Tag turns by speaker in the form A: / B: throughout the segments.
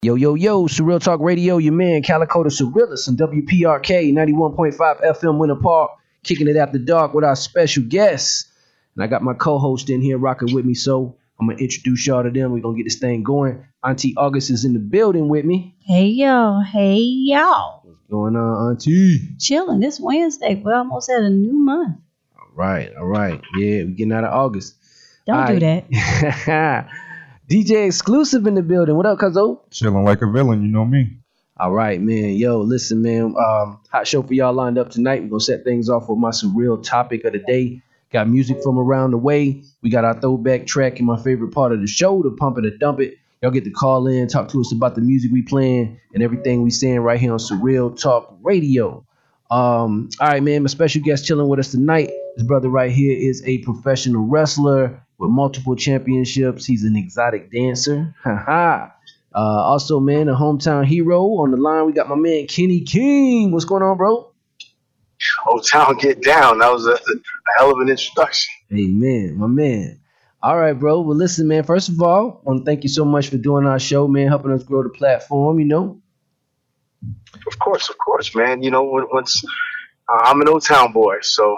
A: Yo, yo, yo, Surreal Talk Radio, your man Calico the Surrealist on WPRK 91.5 FM Winter Park, kicking it after dark with our special guests. And I got my co-host in here rocking with me, so I'm going to introduce y'all to them. We're going to get this thing going. Auntie August is in the building with me.
B: Hey, yo. Hey, y'all.
A: What's going on, Auntie?
B: Chilling. It's Wednesday. We're almost at a new month.
A: All right. Yeah, we're getting out of August.
B: Don't do that.
A: DJ Exclusive in the building. What up, Cuzzo?
C: Chilling like a villain, you know me.
A: All right, man. Yo, listen, man. Hot show for y'all lined up tonight. We're going to set things off with my surreal topic of the day. Got music from around the way. We got our throwback track and my favorite part of the show, the Pump It or Dump It. Y'all get to call in, talk to us about the music we playing and everything we saying right here on Surreal Talk Radio. All right, man. My special guest chilling with us tonight. This brother right here is a professional wrestler with multiple championships. He's an exotic dancer. Also, man, a hometown hero. On the line, we got my man Kenny King. What's going on, bro?
D: Old Town Get Down. That was a hell of an introduction.
A: Amen, my man. All right, bro. Well, listen, man. First of all, I want to thank you so much for doing our show, man, helping us grow the platform, you know.
D: Of course, man. You know, once I'm an Old Town boy, so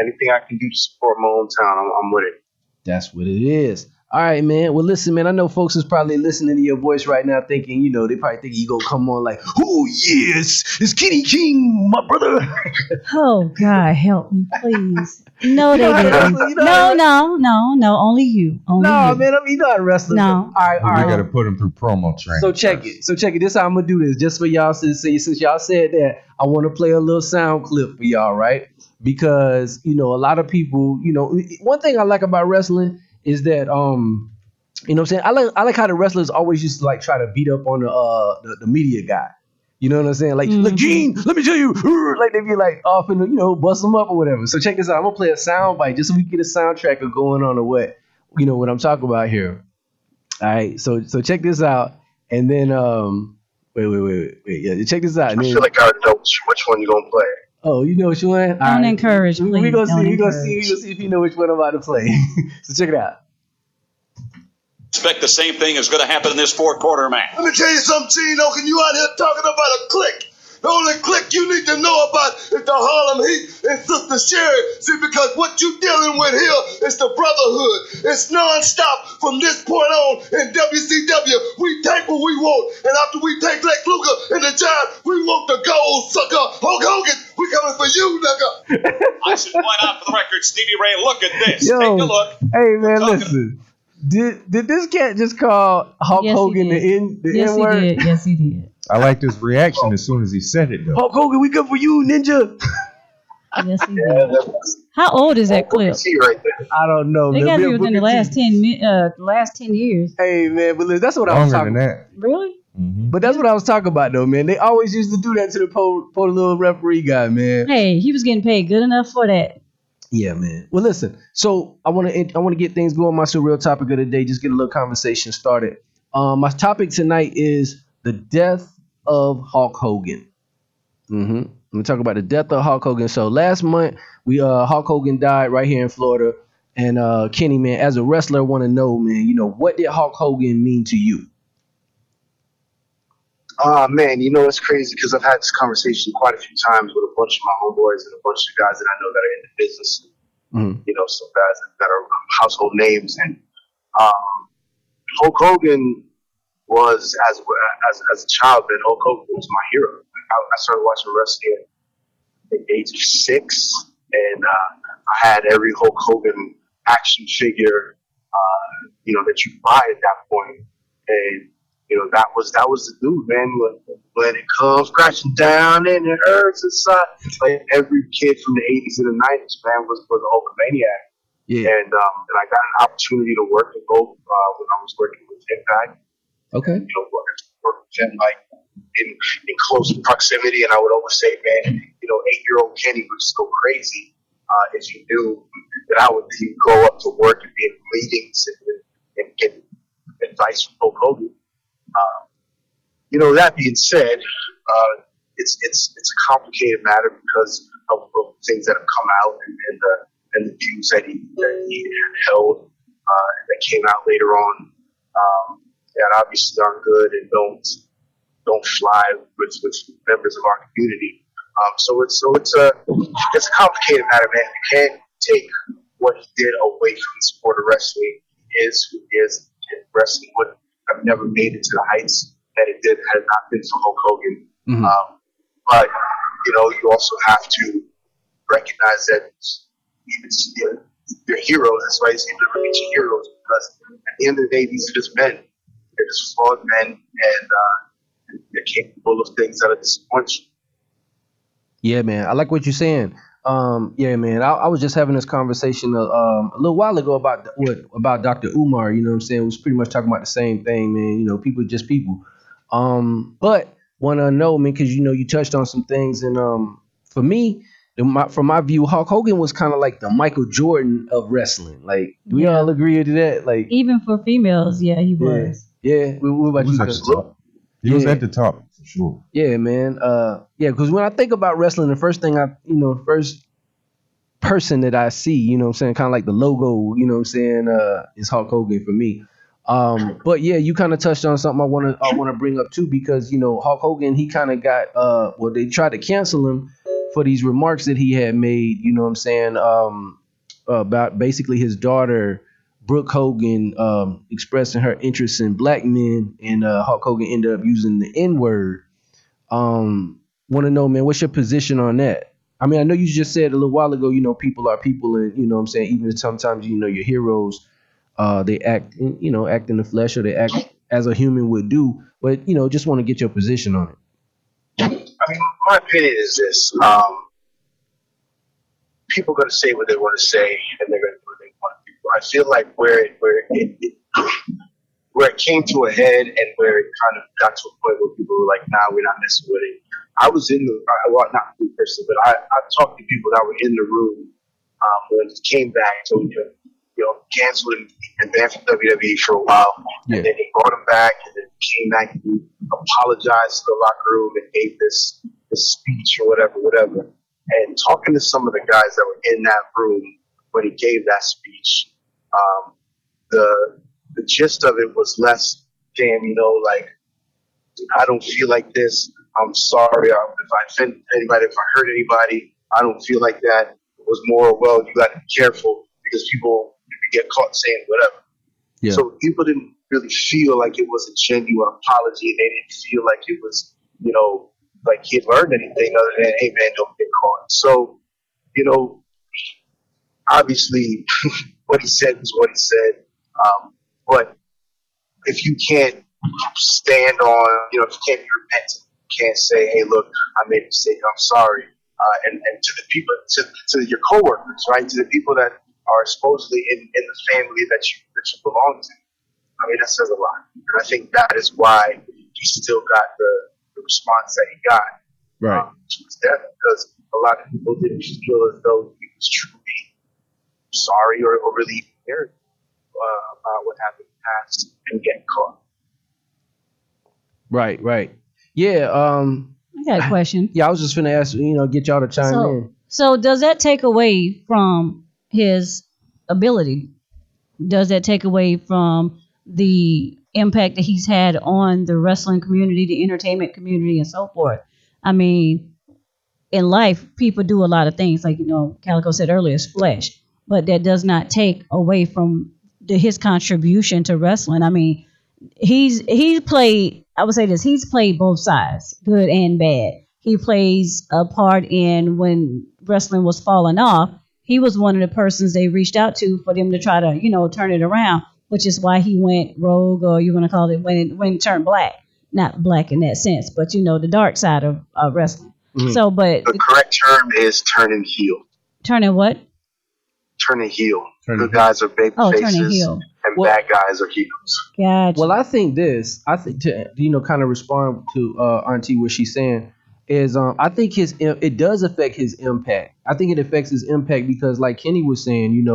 D: anything I can do to support my hometown, I'm with it.
A: That's what it is. All right, man. Well, listen, man, I know folks is probably listening to your voice right now thinking, you know, they probably think you gonna come on like, oh, yes, it's Kenny King, my brother.
B: Oh, God, help me, please. No, they didn't. No, only you. Only
A: no,
B: you.
A: man, I mean, you're not a wrestler.
B: No.
A: All right.
C: We got to put him through promo training.
A: So check it. This is how I'm going to do this. Just for y'all, since y'all said that, I want to play a little sound clip for y'all, right? Because, you know, a lot of people, you know, one thing I like about wrestling is that, you know what I'm saying? I like how the wrestlers always used to like try to beat up on the media guy. You know what I'm saying? Like, Look, Gene, let me tell you, like they be like off and, you know, bust them up or whatever. So check this out. I'm gonna play a sound bite just so we can get a soundtrack of going on or what, you know, what I'm talking about here. All right. So check this out. And then, wait. Yeah, check this out.
D: I feel like I already know which one you're gonna play.
A: Oh, you know which one?
B: Don't encourage, please.
A: We're gonna see if you know which one I'm about to play. So check it out.
E: Expect the same thing is going to happen in this fourth quarter match.
F: Let me tell you something, Gino. Can you out here talking about a clique? The only clique you need to know about is the Harlem Heat and Sister Sherry. See, because what you dealing with here is the brotherhood. It's non-stop from this point on in WCW. We take what we want, and after we take Lex Luger and the Giant, we want the gold sucker. Hulk Hogan, we coming for you, nigga.
E: I should point out for the record, Stevie Ray, look at this.
A: Yo,
E: Take a look.
A: Hey, man, listen. Did this cat just call Hulk Hogan the N-word?
B: Yes, he did.
C: I liked his reaction as soon as he said it, though.
A: Hulk Hogan, we come for you, ninja.
B: Yes, he did. How old is that clip?
D: Right there.
A: I don't know.
B: They
A: man.
B: got to be within the last 10 years.
A: Hey, man, but listen, that's what I was talking about.
B: Really?
C: Mm-hmm.
A: But that's what I was talking about, though, man. They always used to do that to the little referee guy, man.
B: Hey, he was getting paid good enough for that.
A: Yeah, man. Well, listen. So I want to get things going. My surreal topic of the day. Just get a little conversation started. My topic tonight is the death of Hulk Hogan. I'm gonna talk about the death of Hulk Hogan. So last month, Hulk Hogan died right here in Florida. And Kenny, man, as a wrestler, I want to know, man, you know, what did Hulk Hogan mean to you?
D: Man, you know, it's crazy because I've had this conversation quite a few times with a bunch of my homeboys and a bunch of guys that I know that are in the business. You know, some guys that are household names. And Hulk Hogan was, as a child, man, Hulk Hogan was my hero. I started watching wrestling at the age of 6, and I had every Hulk Hogan action figure, you know, that you buy at that point. And you know, that was the dude, man. When it comes crashing down and it hurts inside, like every kid from the 80s and the 90s, man, was a Hulkamaniac. Yeah. And I got an opportunity to work in both when I was working with Impact.
A: Okay.
D: You know, work with him like in close proximity, and I would always say, man, you know, 8-year-old Kenny would just go crazy if you knew that I would grow up to work and be in meetings and get advice from Hulk Hogan. You know, that being said, it's a complicated matter because of things that have come out and the views that he had held that came out later on. that obviously aren't good and don't fly with members of our community. So it's a complicated matter, man. You can't take what he did away from the sport of wrestling. He is who he is. And wrestling would have never made it to the heights that it did had it not been for Hulk Hogan. But you also have to recognize that even your heroes. That's why you never meet your heroes, because at the end of the day, these are just men. They're just flawed men, and they're capable of things that are disappointing.
A: Yeah, man. I like what you're saying. Yeah, man. I was just having this conversation a little while ago about Dr. Umar. You know what I'm saying? We was pretty much talking about the same thing, man. People just people. But want to know, man, because you touched on some things, and for me, from my view, Hulk Hogan was kind of like the Michael Jordan of wrestling. Like, do we all agree to that? Like,
B: even for females, he was.
A: Yeah. What about you?
C: He was at the top for sure.
A: Yeah, man. Because when I think about wrestling, the first thing first person that I see, kind of like the logo, is Hulk Hogan for me. But yeah, you kind of touched on something I want to bring up too, because Hulk Hogan, he kind of got they tried to cancel him for these remarks that he had made, about basically his daughter Brooke Hogan expressing her interest in black men, and Hulk Hogan ended up using the N-word. Want to know, man, what's your position on that? I mean, I know you just said a little while ago, people are people, and even sometimes your heroes, they act in the flesh, or they act as a human would do. But just want to get your position on it.
D: I mean, my opinion is this: people are going to say what they want to say, and they're going to do what they want to do. I feel like where it came to a head, and where it kind of got to a point where people were like, "Nah, we're not messing with it." I was in not me personally, but I talked to people that were in the room when it came back. So canceled and banned from WWE for a while, and then he brought him back, and then he came back and apologized to the locker room and gave this speech or whatever. And talking to some of the guys that were in that room when he gave that speech, the gist of it was less, damn, like, I don't feel like this. I'm sorry if I offended anybody, if I hurt anybody. I don't feel like that. It was more, well, you got to be careful because people get caught saying whatever. Yeah. So people didn't really feel like it was a genuine apology. They didn't feel like it was, like he had learned anything other than, hey, man, don't get caught. So, obviously what he said was what he said. But if you can't stand on, if you can't be repentant, you can't say, hey, look, I made a mistake, I'm sorry. And to the people, to your coworkers, right? To the people that are supposedly in the family that you belong to. I mean, that says a lot. And I think that is why he still got the response that he got.
A: Right.
D: Because a lot of people didn't feel as though he was truly sorry or really cared about what happened in the past and getting caught.
A: Right. Yeah.
B: I got a question.
A: Yeah, I was just going to ask, get y'all to chime in.
B: So does that take away from his ability? Does that take away from the impact that he's had on the wrestling community, the entertainment community, and so forth? I mean, in life, people do a lot of things, like Calico said earlier, it's flesh, but that does not take away from his contribution to wrestling. I mean, he's played. I would say this: he's played both sides, good and bad. He plays a part in when wrestling was falling off. He was one of the persons they reached out to for them to try to, turn it around, which is why he went rogue, or you want to call it when it turned black. Not black in that sense, but, the dark side of wrestling. Mm-hmm. So, but
D: the correct term is turning heel.
B: Turning what?
D: Turning heel. Good guys are baby faces, and bad guys are heels.
B: Gotcha.
A: Well, I think to, kind of respond to Auntie what she's saying, is I think it does affect his impact. I think it affects his impact because, like Kenny was saying,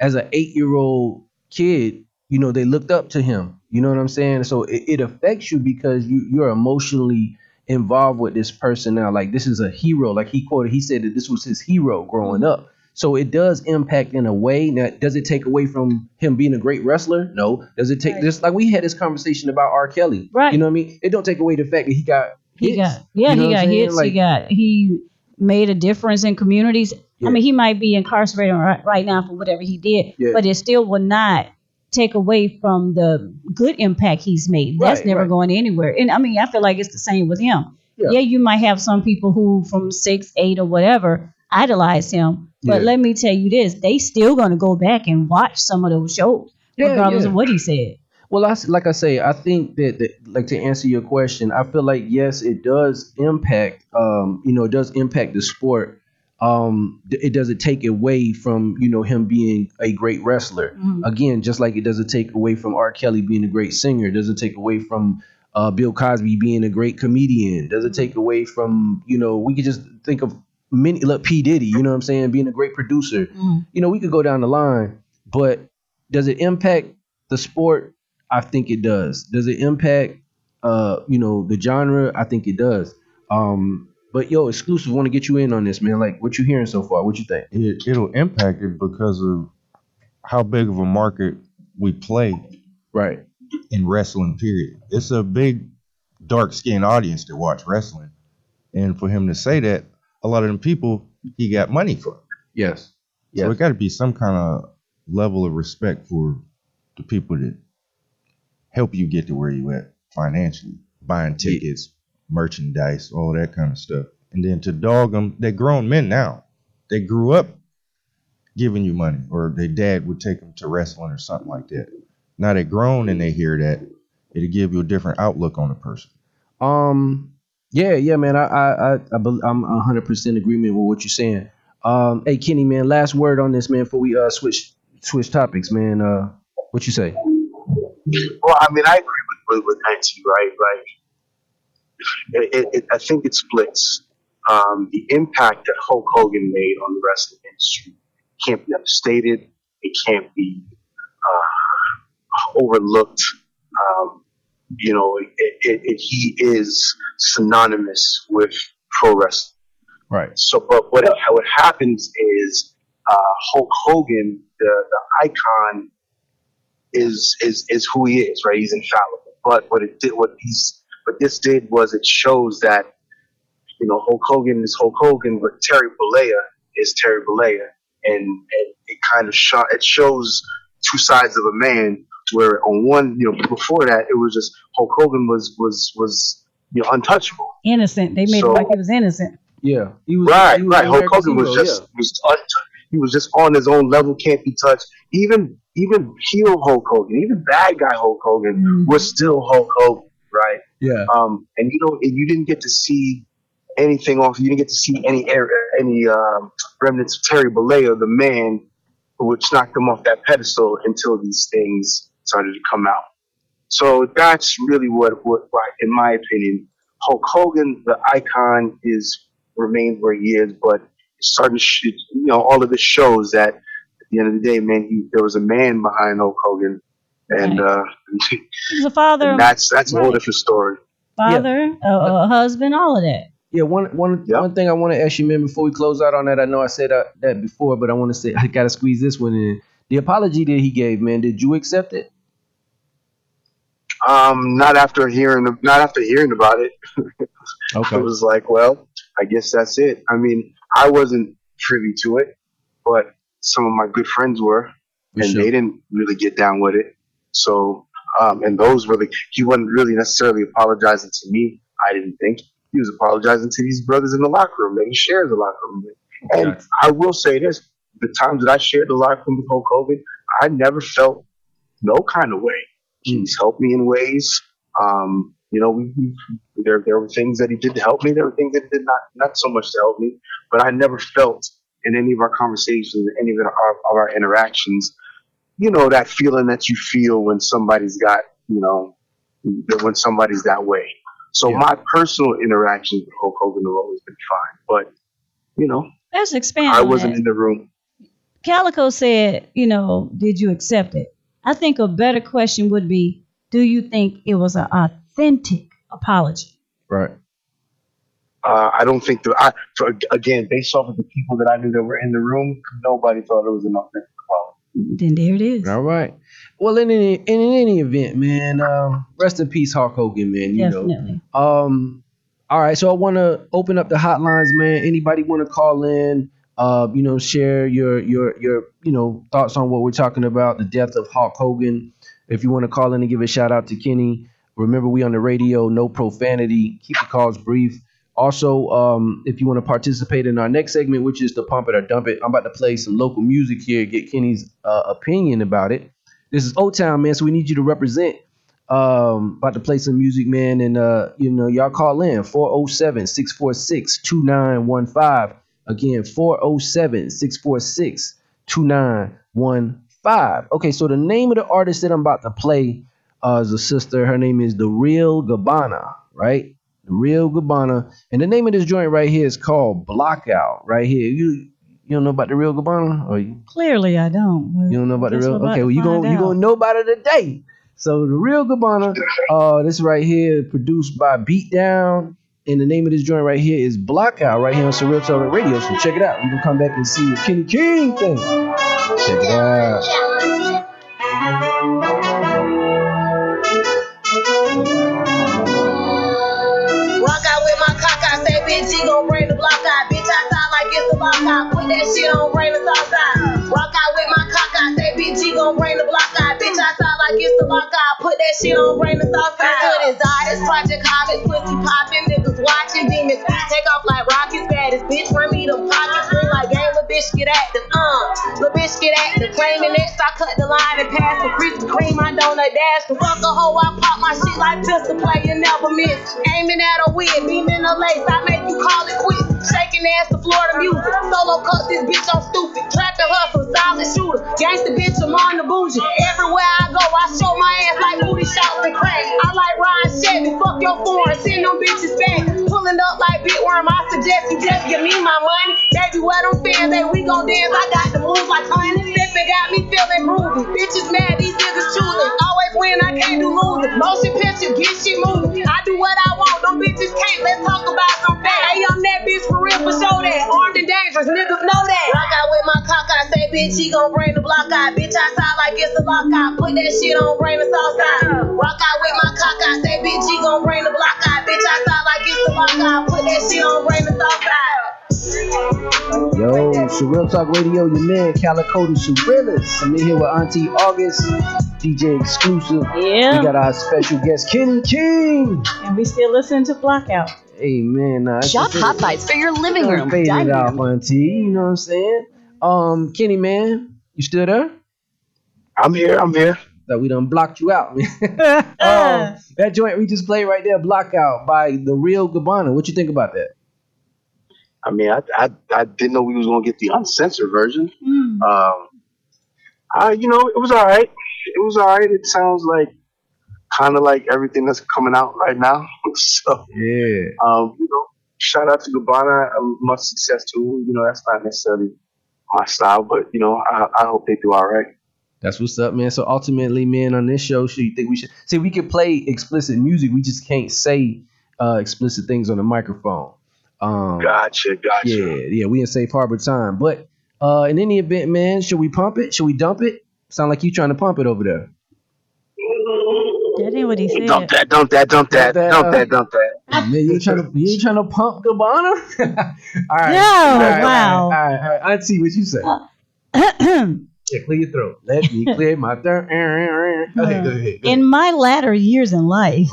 A: as an 8-year-old kid, they looked up to him. You know what I'm saying? So it affects you because you're emotionally involved with this person now. Like, this is a hero. Like he said that this was his hero growing up. So it does impact in a way. Now, does it take away from him being a great wrestler? No. Does it take just like we had this conversation about R. Kelly?
B: Right.
A: You know what I mean? It don't take away the fact that he got hits.
B: He got hits.
A: Like,
B: he made a difference in communities.
A: Yeah.
B: I mean, he might be incarcerated right now for whatever he did, but it still will not take away from the good impact he's made. That's never going anywhere. And I mean, I feel like it's the same with him. Yeah, you might have some people who from 6, 8 or whatever idolize him. But let me tell you this, they still going to go back and watch some of those shows, regardless of what he said.
A: Well, like I say, I think that, like, to answer your question, I feel like, yes, it does impact, it does impact the sport. It doesn't take away from, him being a great wrestler. Mm-hmm. Again, just like it doesn't take away from R. Kelly being a great singer. It doesn't take away from Bill Cosby being a great comedian. It doesn't take away from, we could just think of P. Diddy, you know what I'm saying, being a great producer. Mm. We could go down the line, but does it impact the sport? I think it does. Does it impact, the genre? I think it does. But Exclusive, want to get you in on this, man. Like, what you hearing so far? What you think?
C: It'll impact it because of how big of a market we play.
A: Right.
C: In wrestling, period. It's a big, dark-skinned audience that watch wrestling. And for him to say that, a lot of them people he got money for.
A: Yes.
C: So it got to be some kind of level of respect for the people that help you get to where you at financially, buying tickets, merchandise, all that kind of stuff. And then to dog them, they're grown men now. They grew up giving you money, or their dad would take them to wrestling or something like that. Now they're grown and they hear that, it'll give you a different outlook on a person.
A: Yeah, man. I'm 100% agreement with what you're saying. Hey, Kenny, man. Last word on this, man. Before we switch topics, man. What you say?
D: Well, I mean, I agree with Nancy, right? Like, I think it splits. The impact that Hulk Hogan made on the wrestling industry can't be understated. It can't be overlooked. He is synonymous with pro wrestling.
A: Right.
D: So, but what happens is Hulk Hogan, the icon, is who he is, right? He's infallible. But what this did was it shows that Hulk Hogan is Hulk Hogan, but Terry Bollea is Terry Bollea, and it kind of shows two sides of a man. Where on one, before that, it was just Hulk Hogan was untouchable,
B: innocent. They made it like he was innocent.
A: Yeah, he was
D: right. Hulk Hogan was just he was just on his own level, can't be touched. Even heel Hulk Hogan, even bad guy Hulk Hogan was still Hulk Hogan, right?
A: Yeah.
D: And you didn't get to see anything off. You didn't get to see any remnants of Terry Bollea, the man, which knocked him off that pedestal until these things started to come out. So that's really what in my opinion, Hulk Hogan, the icon, remains where he is, but it's starting to, all of this shows that at the end of the day, man, there was a man behind Hulk Hogan, and
B: he's a father.
D: And that's a whole different story.
B: Father, a husband, all of that.
A: Yeah, one thing I want to ask you, man, before we close out on that. I know I said that before, but I want to say I gotta squeeze this one in. The apology that he gave, man, did you accept it?
D: Not after hearing about it.
A: Okay.
D: I was like, well, I guess that's it. I mean, I wasn't privy to it, but some of my good friends were, and they didn't really get down with it. So, and those were he wasn't really necessarily apologizing to me. I didn't think. He was apologizing to these brothers in the locker room that he shares the locker room with. And I will say this, the times that I shared the locker room with Hulk Hogan, I never felt no kind of way. He's helped me in ways. There were things that he did to help me. There were things that he did not so much to help me. But I never felt in any of our conversations, any of our interactions, that feeling that you feel when somebody's got, when somebody's that way. So my personal interactions with Hulk Hogan have always been fine. But,
B: let's expand.
D: I wasn't in the room.
B: Calico said, did you accept it? I think a better question would be, do you think it was an authentic apology?
A: Right.
D: I don't think again, based off of the people that I knew that were in the room, nobody thought it was an authentic quality.
B: Then there it is.
A: All right. Well, in any event, man, rest in peace, Hulk Hogan, man. You
B: Definitely.
A: know. All right, so I want to open up the hotlines, man. Anybody want to call in? Share your thoughts on what we're talking about, the death of Hulk Hogan. If you want to call in and give a shout out to Kenny, remember we on the radio, no profanity. Keep the calls brief. Also, if you want to participate in our next segment, which is the Pump It or Dump It, I'm about to play some local music here, get Kenny's opinion about it. This is O-Town, man, so we need you to represent. About to play some music, man, and y'all call in 407-646-2915. Again, 407-646-2915. Okay, so the name of the artist that I'm about to play is a sister. Her name is The Real Gabbana, right? The Real Gabbana. And the name of this joint right here is called Blockout, right here. You don't know about The Real Gabbana? Or
B: Clearly I don't.
A: You don't know about The Real? Okay, well, you
B: gonna
A: know about it today. So The Real Gabbana, this right here, produced by Beatdown. And the name of this joint right here is Blockout, right here on Surreal Talk Radio. So check it out. We can come back and see what Kenny King thinks. Check it out.
G: Rock out with my cock, I say, bitch, he gon' bring the block out. Bitch, I sound like it's a block out. Put that shit on, bring the sauce out. Rock out with my cock, I say, bitch, he gon' bring the block out. Bitch, I sound like it's a block out. Put that shit on, bring the sauce out. Good as artist, Project Hobbits, pussy poppin', niggas watching demons. Take off like rockets, baddest bitch, run me them pockets. Ring like game, little bitch get active, little bitch get active. Claiming next, I cut the line and pass the Krispy Kreme, I donut dash. The fuck a hoe, I pop my shit like pistol play, you never miss. Aiming at a wig, beaming a lace, I make you call it quits. Shaking ass to Florida music, solo cut this bitch, I'm stupid. Trapping hustle, solid shooter, gangsta bitch, I'm on the bougie. Everywhere I go, I show my ass like booty shots and crack. I like Ryan Chevy, fuck your foreign, send them bitches back. Pulling up like Big Worm, I suggest you just give me my money. Baby, where them fans at? We gon' dance, I got the moves like honey. Sippin' got me feeling groovy. Bitches mad, these niggas choosing. Always win, I can't do losing. Motion picture, get shit moving. I do what I want, them bitches can't. Let's talk about some facts. Hey, I'm that bitch for real, for show that. Armed and dangerous, niggas know that. Rock out with my cock, I say, bitch, he gon' bring the block out. Bitch, I sound like it's a lockout. Put that shit on, bring the sauce out. Rock out with my cock, I say, bitch, he gon' bring the block out. Bitch, I sound like it's a lockout. Put that shit on, bring the sauce out.
A: Yo, Surreal Talk Radio, your man Calico the Surrealist. I'm in here with Auntie August, DJ Exclusive.
B: Yeah.
A: We got our special guest, Kenny King.
B: And we still listen to Blackout.
A: Hey, man.
H: Shop Hot Bites for your living room,
A: fade
H: dining
A: it off,
H: room.
A: Auntie. You know what I'm saying? Kenny, man, you still there?
D: I'm here.
A: That we done blocked you out, man. That joint we just played right there, Blockout by The Real Gabbana. What you think about that?
D: I mean, I didn't know we was gonna get the uncensored version. It was all right. It sounds like kind of like everything that's coming out right now. So
A: Yeah.
D: Shout out to Gabbana. Much success to him. That's not necessarily my style, but I hope they do all right.
A: That's what's up, man. So ultimately, man, on this show, you think we should see? We can play explicit music. We just can't say explicit things on the microphone.
D: Gotcha.
A: Yeah, we in safe harbor time. But in any event, man, should we pump it? Should we dump it? Sound like you trying to pump it over there.
B: That ain't what he said.
D: Dump that.
A: Man, you ain't trying to pump Gabbana? All right.
B: No,
A: All right,
B: wow.
A: All right. Auntie, what you say? Yeah, clear your throat. Let me clear my throat. Go ahead.
B: In my latter years in life,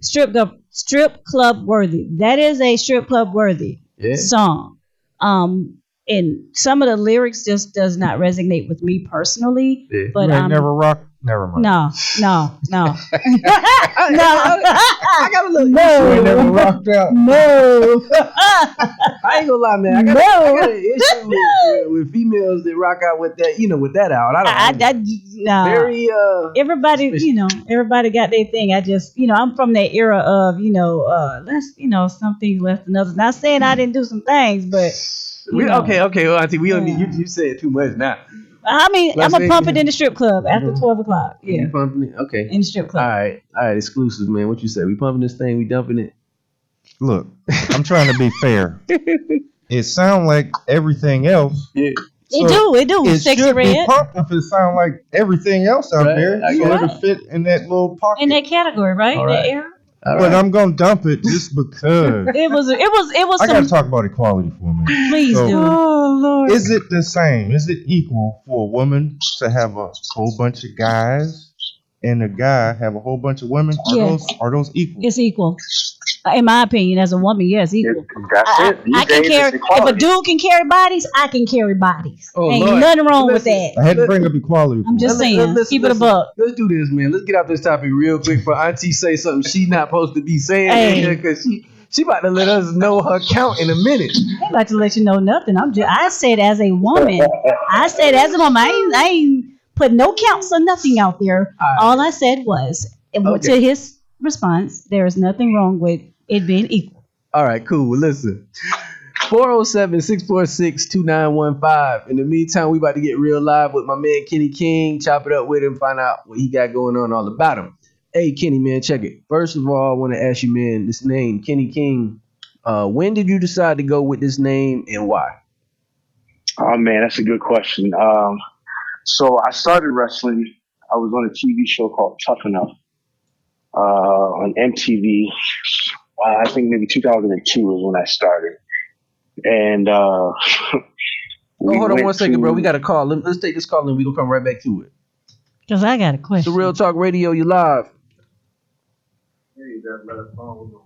B: strip club worthy. That is a strip club worthy song. And some of the lyrics just does not resonate with me personally. Yeah. But
C: never rock. Never mind.
B: No. No.
A: I got a little
C: You never rocked out.
B: No.
A: I ain't gonna lie, man. I got an issue with females that rock out with that, with that out. I don't know. Very
B: everybody got their thing. I just, I'm from that era of, something less than others. Not saying I didn't do some things, but
A: okay, well, Auntie, we don't need you say it too much now.
B: I mean, I'm gonna pump it in the strip club after 12 o'clock. Yeah.
A: You pumping it? Okay.
B: In the strip club.
A: All right, exclusive, man. What you say? We pumping this thing? We dumping it?
C: Look, I'm trying to be fair. It sounds like everything else.
A: Yeah.
B: It do.
C: It
B: Sexy
C: should be
B: red.
C: pumped if it sounds like everything else out
A: Right,
C: there.
A: I
C: So
A: got
C: it'll fit in that little pocket.
B: In that category, right?
A: All
B: That
A: right.
B: era.
A: All
C: But
A: right.
C: I'm gonna dump it just because.
B: It was
C: I gotta
B: some.
C: talk about equality for a minute.
B: Please
C: So,
B: do.
A: Oh Lord.
C: Is it the same? Is it equal for a woman to have a whole bunch of guys and a guy have a whole bunch of women? Are those equal?
B: It's equal. In my opinion, as a woman, yes, equal.
D: That's it. These
B: I can
D: days,
B: carry.
D: it's
B: If a
D: equality.
B: dude can carry bodies, I can carry bodies.
A: Oh,
B: Ain't
A: Lord.
B: nothing wrong with
A: Listen,
B: that.
C: I had to bring up equality.
B: I'm just saying. Keep it a buck.
A: Let's do this, man. Let's get out this topic real quick for Auntie say something she not supposed to be saying
B: Hey.
A: because she about to let us know her count in a minute.
B: I ain't about to let you know nothing. I said as a woman. I said as a woman. I ain't put no counts or nothing out there. All I said was, to his response, there is nothing wrong with it being equal.
A: All right, cool. Listen. 407-646-2915. In the meantime, we about to get real live with my man Kenny King. Chop it up with him, find out what he got going on all about him. Hey, Kenny, man, check it. First of all, I want to ask you, man, this name, Kenny King, when did you decide to go with this name and why?
D: Oh man, that's a good question. So I started wrestling. I was on a TV show called Tough Enough on MTV. I think maybe 2002 was when I started. And
A: hold on 1 second, bro. We got a call. Let's take this call and we gonna come right back to it.
B: Because I got a question.
A: The Real Talk Radio, you live.
F: Hey, that last song was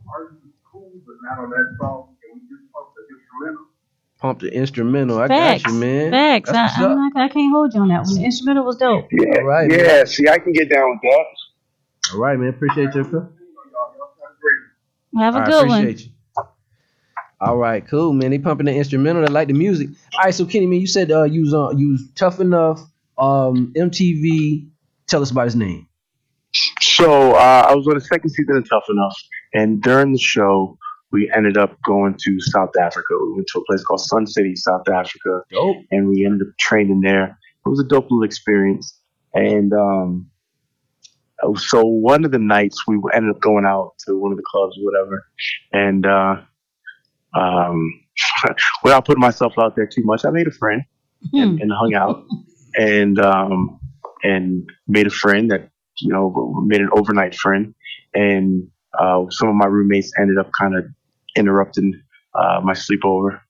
F: cool, but not on that song. Can we just pump the instrumental?
A: Pump the instrumental. I
B: Facts.
A: got you, man.
B: Facts.
A: That's what's up.
B: I can't hold you on that one. The instrumental was dope.
D: Yeah,
A: All right,
D: yeah.
A: man.
D: See, I can get down with that.
A: All right, man. Appreciate you.
B: Have a
A: I
B: good one.
A: appreciate you. All right, cool, man. They pumping the instrumental. They like the music. All right, so Kenny, man, you said you was Tough Enough, MTV. Tell us about his name.
D: So I was on the second season of Tough Enough, and during the show, we ended up going to South Africa. We went to a place called Sun City, South Africa,
A: Dope.
D: and we ended up training there. It was a dope little experience. And so one of the nights, we ended up going out to one of the clubs or whatever, and without putting myself out there too much, I made a friend and hung out, and made a friend that made an overnight friend, and some of my roommates ended up kind of interrupting my sleepover,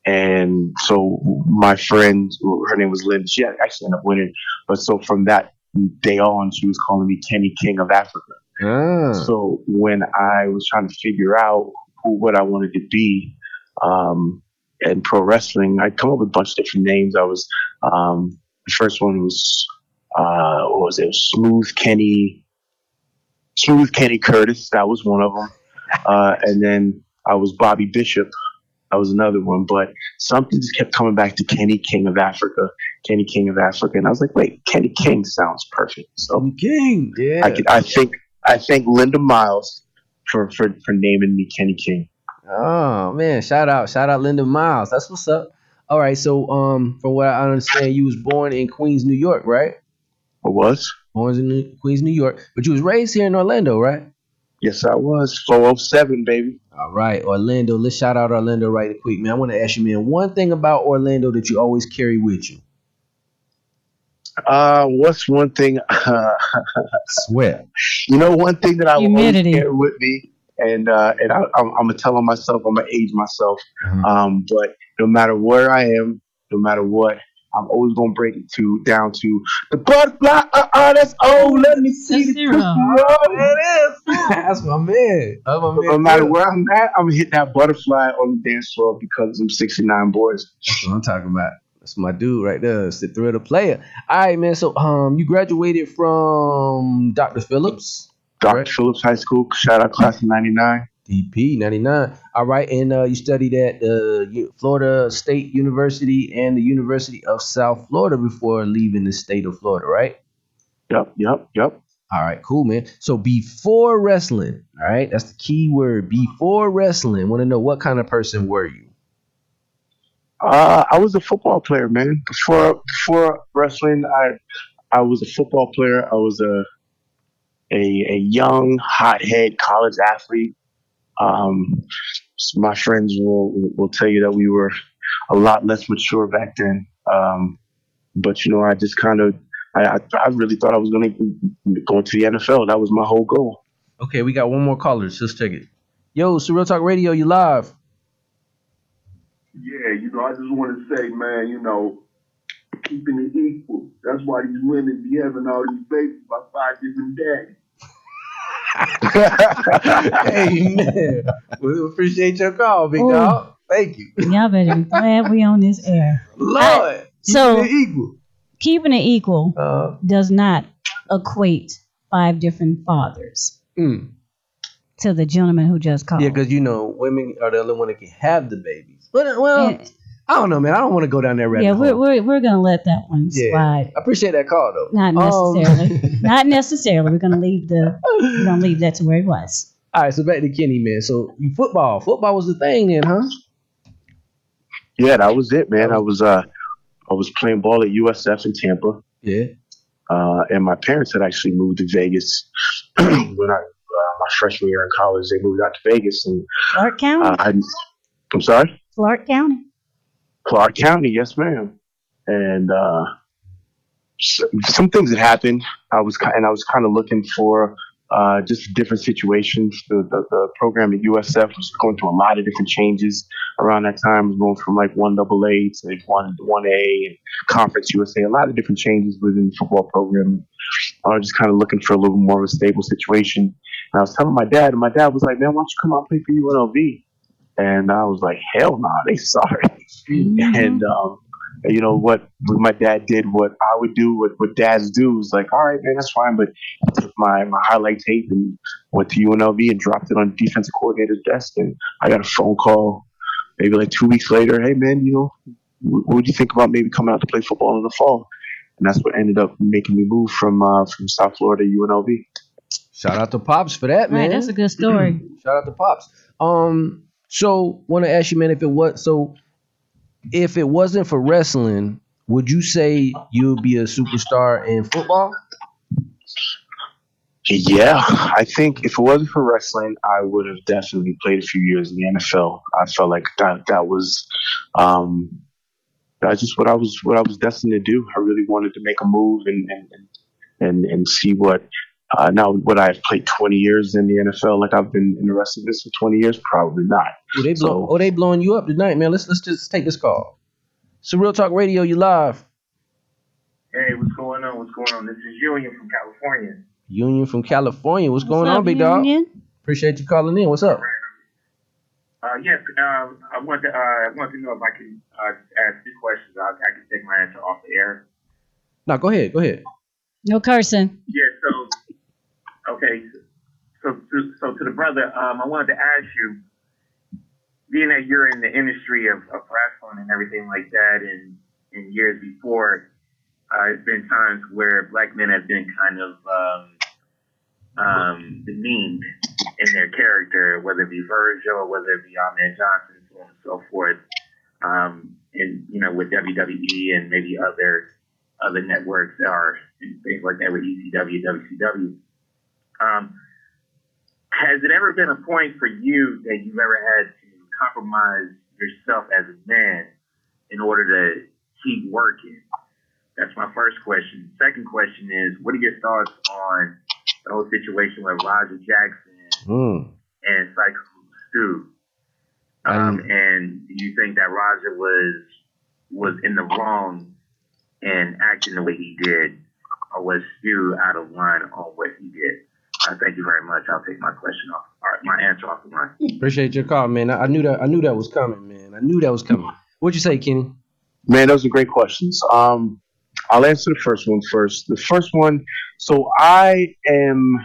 D: and so my friend, her name was Lynn, she actually ended up winning, but so from that day on, she was calling me Kenny King of Africa. So when I was trying to figure out what I wanted to be in pro wrestling, I come up with a bunch of different names. I was the first one was what was it? Smooth Kenny Curtis. That was one of them, and then I was Bobby Bishop. That was another one, but something just kept coming back to Kenny King of Africa, Kenny King of Africa, and I was like, wait, Kenny King sounds perfect. So
A: Kenny King, yeah.
D: I thank Linda Miles for naming me Kenny King.
A: Oh man, shout out Linda Miles. That's what's up. All right, so from what I understand, you was born in Queens, New York, right?
D: I was.
A: Born in Queens, New York, but you was raised here in Orlando, right?
D: Yes, I was. 407, baby.
A: All right, Orlando. Let's shout out Orlando right quick, man. I want to ask you, man, one thing about Orlando that you always carry with you.
D: What's one thing?
C: Sweat.
D: One thing that I will always
B: Humidity.
D: carry with me, and I'm gonna tell on myself, I'm gonna age myself. But no matter where I am, no matter what, I'm always gonna break it down to the butterfly. That's let me see the
B: Zero.
A: That is. That's my man. That's my man.
D: No matter where I'm at, I'm gonna hit that butterfly on the dance floor because I'm 69 boys.
A: That's what I'm talking about. That's my dude right there. It's the thrill of the player. All right, man. So you graduated from Dr. Phillips.
D: Dr.
A: Right.
D: Phillips High School. Shout out class of 99.
A: DP 99. All right, and you studied at Florida State University and the University of South Florida before leaving the state of Florida, right?
D: Yep.
A: All right, cool, man. So before wrestling, all right, that's the key word. Before wrestling, want to know what kind of person were you?
D: I was a football player, man. Before wrestling, I was a football player. I was a young hothead college athlete. My friends will tell you that we were a lot less mature back then. But I just kind of I really thought I was going to go into the NFL. That was my whole goal.
A: Okay, we got one more caller. Just check it. Yo, Surreal Talk Radio, you live.
F: Yeah, I just want to say, man, keeping it equal. That's why these women be having all these babies by 5 different daddies.
A: Hey, man. We appreciate your call, big dog. Thank you.
B: Y'all better be glad we on this air.
A: Lord,
B: keeping it equal does not equate 5 different fathers to the gentleman who just called.
A: Yeah, because women are the only one that can have the babies. But I don't know, man. I don't want to go down that rabbit hole.
B: Yeah, we're gonna let that one slide.
A: I appreciate that call though.
B: Not necessarily. Not necessarily. We're gonna leave that to where it was.
A: All right, so back to Kenny, man. So football was the thing then, huh?
D: Yeah, that was it, man. I was playing ball at USF in Tampa.
A: Yeah.
D: And my parents had actually moved to Vegas when my freshman year in college. They moved out to Vegas and
B: Clark County.
D: I'm sorry.
B: Clark County.
D: Clark County, yes, ma'am. And some things that happened. I was kind of looking for just different situations. The program at USF was going through a lot of different changes around that time. It was going from like 1AA to 1A and Conference USA. A lot of different changes within the football program. I was just kind of looking for a little more of a stable situation. And I was telling my dad, and my dad was like, "Man, why don't you come out and play for UNLV?" And I was like, "Hell nah, they sorry." Mm-hmm. And you know what my dad did, what I would do, what dads do, is like, "All right, man, that's fine." But I took my highlight tape and went to UNLV and dropped it on the defensive coordinator's desk. And I got a phone call maybe like 2 weeks later. "Hey, man, what would you think about maybe coming out to play football in the fall?" And that's what ended up making me move from South Florida to UNLV.
A: Shout out to Pops for that, man.
B: Right, that's a good story.
A: Shout out to Pops. So want to ask you, man, if it wasn't for wrestling, would you say you would be a superstar in football?
D: Yeah, I think if it wasn't for wrestling, I would have definitely played a few years in the NFL. I felt like that was that's just what I was destined to do. I really wanted to make a move and see what. Now, would I have played 20 years in the NFL like I've been in the rest of this for 20 years? Probably not.
A: They blowing you up tonight, man. Let's just take this call. So Real Talk Radio, you live.
I: Hey, what's going on? This is Union from California.
A: Union from California. What's going on, big dog? Appreciate you calling in. What's up?
I: Yes, I want to know if I can ask 2 questions. I can take my answer off the air.
A: No, go ahead.
B: No cursing.
I: Yeah, okay. So to the brother, I wanted to ask you, being that you're in the industry of wrestling and everything like that, and in years before, it's been times where black men have been kind of demeaned in their character, whether it be Virgil or whether it be Ahmed Johnson, so on and so forth. And with WWE and maybe other networks or things like that with ECW, WCW. Has it ever been a point for you that you've ever had to compromise yourself as a man in order to keep working? That's my first question. Second question is, what are your thoughts on the whole situation with Raji Jackson and Psycho Stu? And do you think that Raja was in the wrong and acting the way he did, or was Stu out of line on what he did? Thank you very much. I'll take my question off. All right, my answer off the line.
A: Appreciate your call, man. I knew that was coming, man. I knew that was coming. What'd you say, Kenny?
D: Man, those are great questions. I'll answer the first one first. The first one, so I am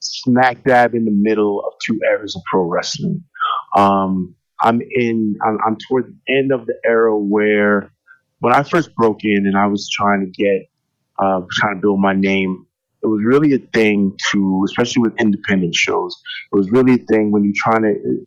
D: smack dab in the middle of 2 eras of pro wrestling. I'm toward the end of the era where when I first broke in and I was trying to build my name, it was really a thing especially with independent shows, it was really a thing when you're trying to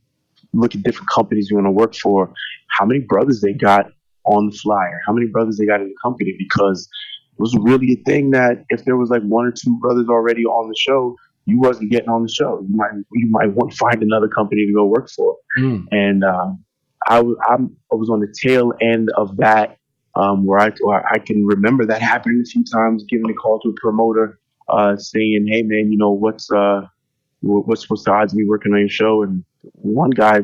D: look at different companies you want to work for, how many brothers they got on the flyer, how many brothers they got in the company, because it was really a thing that if there was like 1 or 2 brothers already on the show, you wasn't getting on the show. You might want to find another company to go work for. And I was on the tail end of that, where I can remember that happening a few times, giving a call to a promoter, saying, "Hey man, what's the odds of me working on your show?" And one guy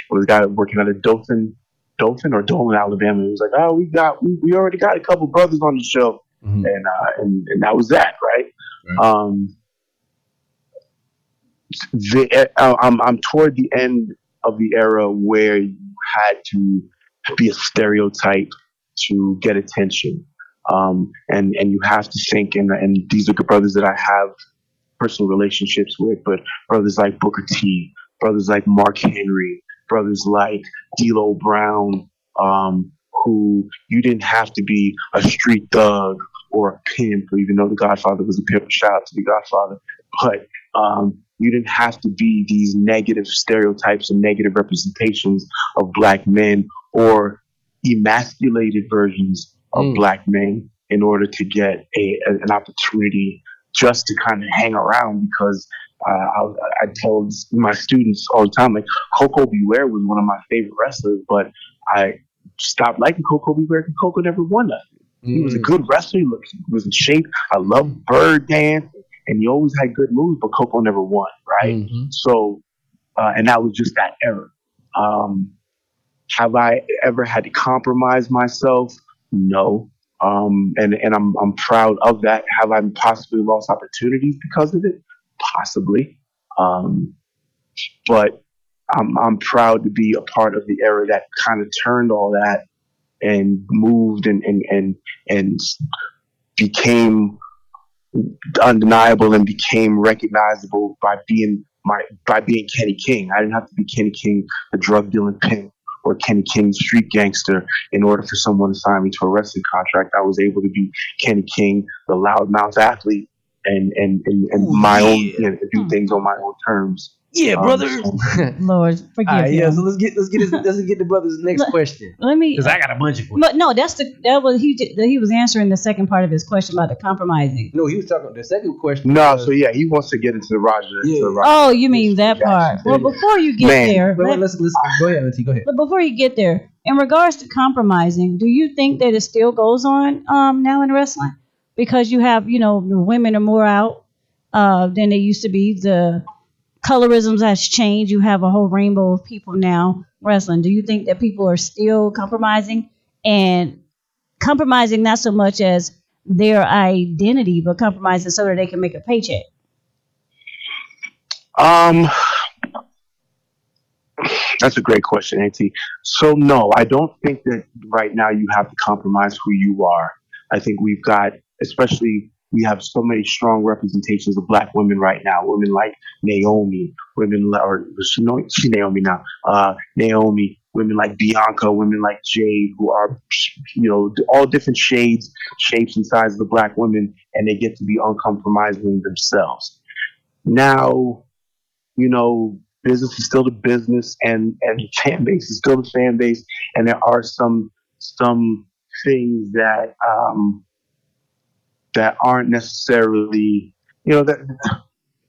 D: was a guy working at a Dothan or Dolan, Alabama. He was like, "Oh, we already got a couple brothers on the show," and that was that, right? I'm toward the end of the era where you had to be a stereotype to get attention, and you have to think, and these are the brothers that I have personal relationships with, but brothers like Booker T, brothers like Mark Henry, brothers like D'Lo Brown, who you didn't have to be a street thug or a pimp, even though The Godfather was a pimp. Shout out to The Godfather, but you didn't have to be these negative stereotypes and negative representations of black men or emasculated versions of black men in order to get an opportunity just to kind of hang around. Because I tell my students all the time, like, Coco Beware was one of my favorite wrestlers, but I stopped liking Coco Beware because Coco never won nothing. He was a good wrestler. He was in shape. I loved bird dance, and he always had good moves, but Coco never won, right? So, and that was just that era. Have I ever had to compromise myself? No. And I'm proud of that. Have I possibly lost opportunities because of it? Possibly. But I'm proud to be a part of the era that kind of turned all that and moved and became undeniable and became recognizable by being Kenny King. I didn't have to be Kenny King, the drug dealing pimp, or Kenny King, the street gangster, in order for someone to sign me to a wrestling contract. I was able to be Kenny King, the loudmouth athlete, and my own, do things on my own terms.
A: Yeah, brother.
B: Lord, forgive me.
A: Yeah, so let's get the brother's next question.
B: Let me,
A: because I got a bunch of questions.
B: But no, he was answering the second part of his question about the compromising.
A: No, he was talking about the second question.
D: No, so yeah, he wants to get into the Raji.
B: Oh, you mean that part? Well, before you get there,
A: let's go ahead, Auntie. Go ahead.
B: But before you get there, in regards to compromising, do you think that it still goes on now in wrestling? Because you have, the women are more out than they used to be. The colorisms has changed. You have a whole rainbow of people now wrestling. Do you think that people are still compromising, and compromising not so much as their identity, but compromising so that they can make a paycheck?
D: That's a great question, Auntie. So no, I don't think that right now you have to compromise who you are. I think we have so many strong representations of black women right now. Women like Naomi, she's Naomi now. Naomi, women like Bianca, women like Jade, who are, all different shapes and sizes of black women, and they get to be uncompromising themselves. Now, business is still the business, and fan base is still the fan base, and there are some things that that aren't necessarily,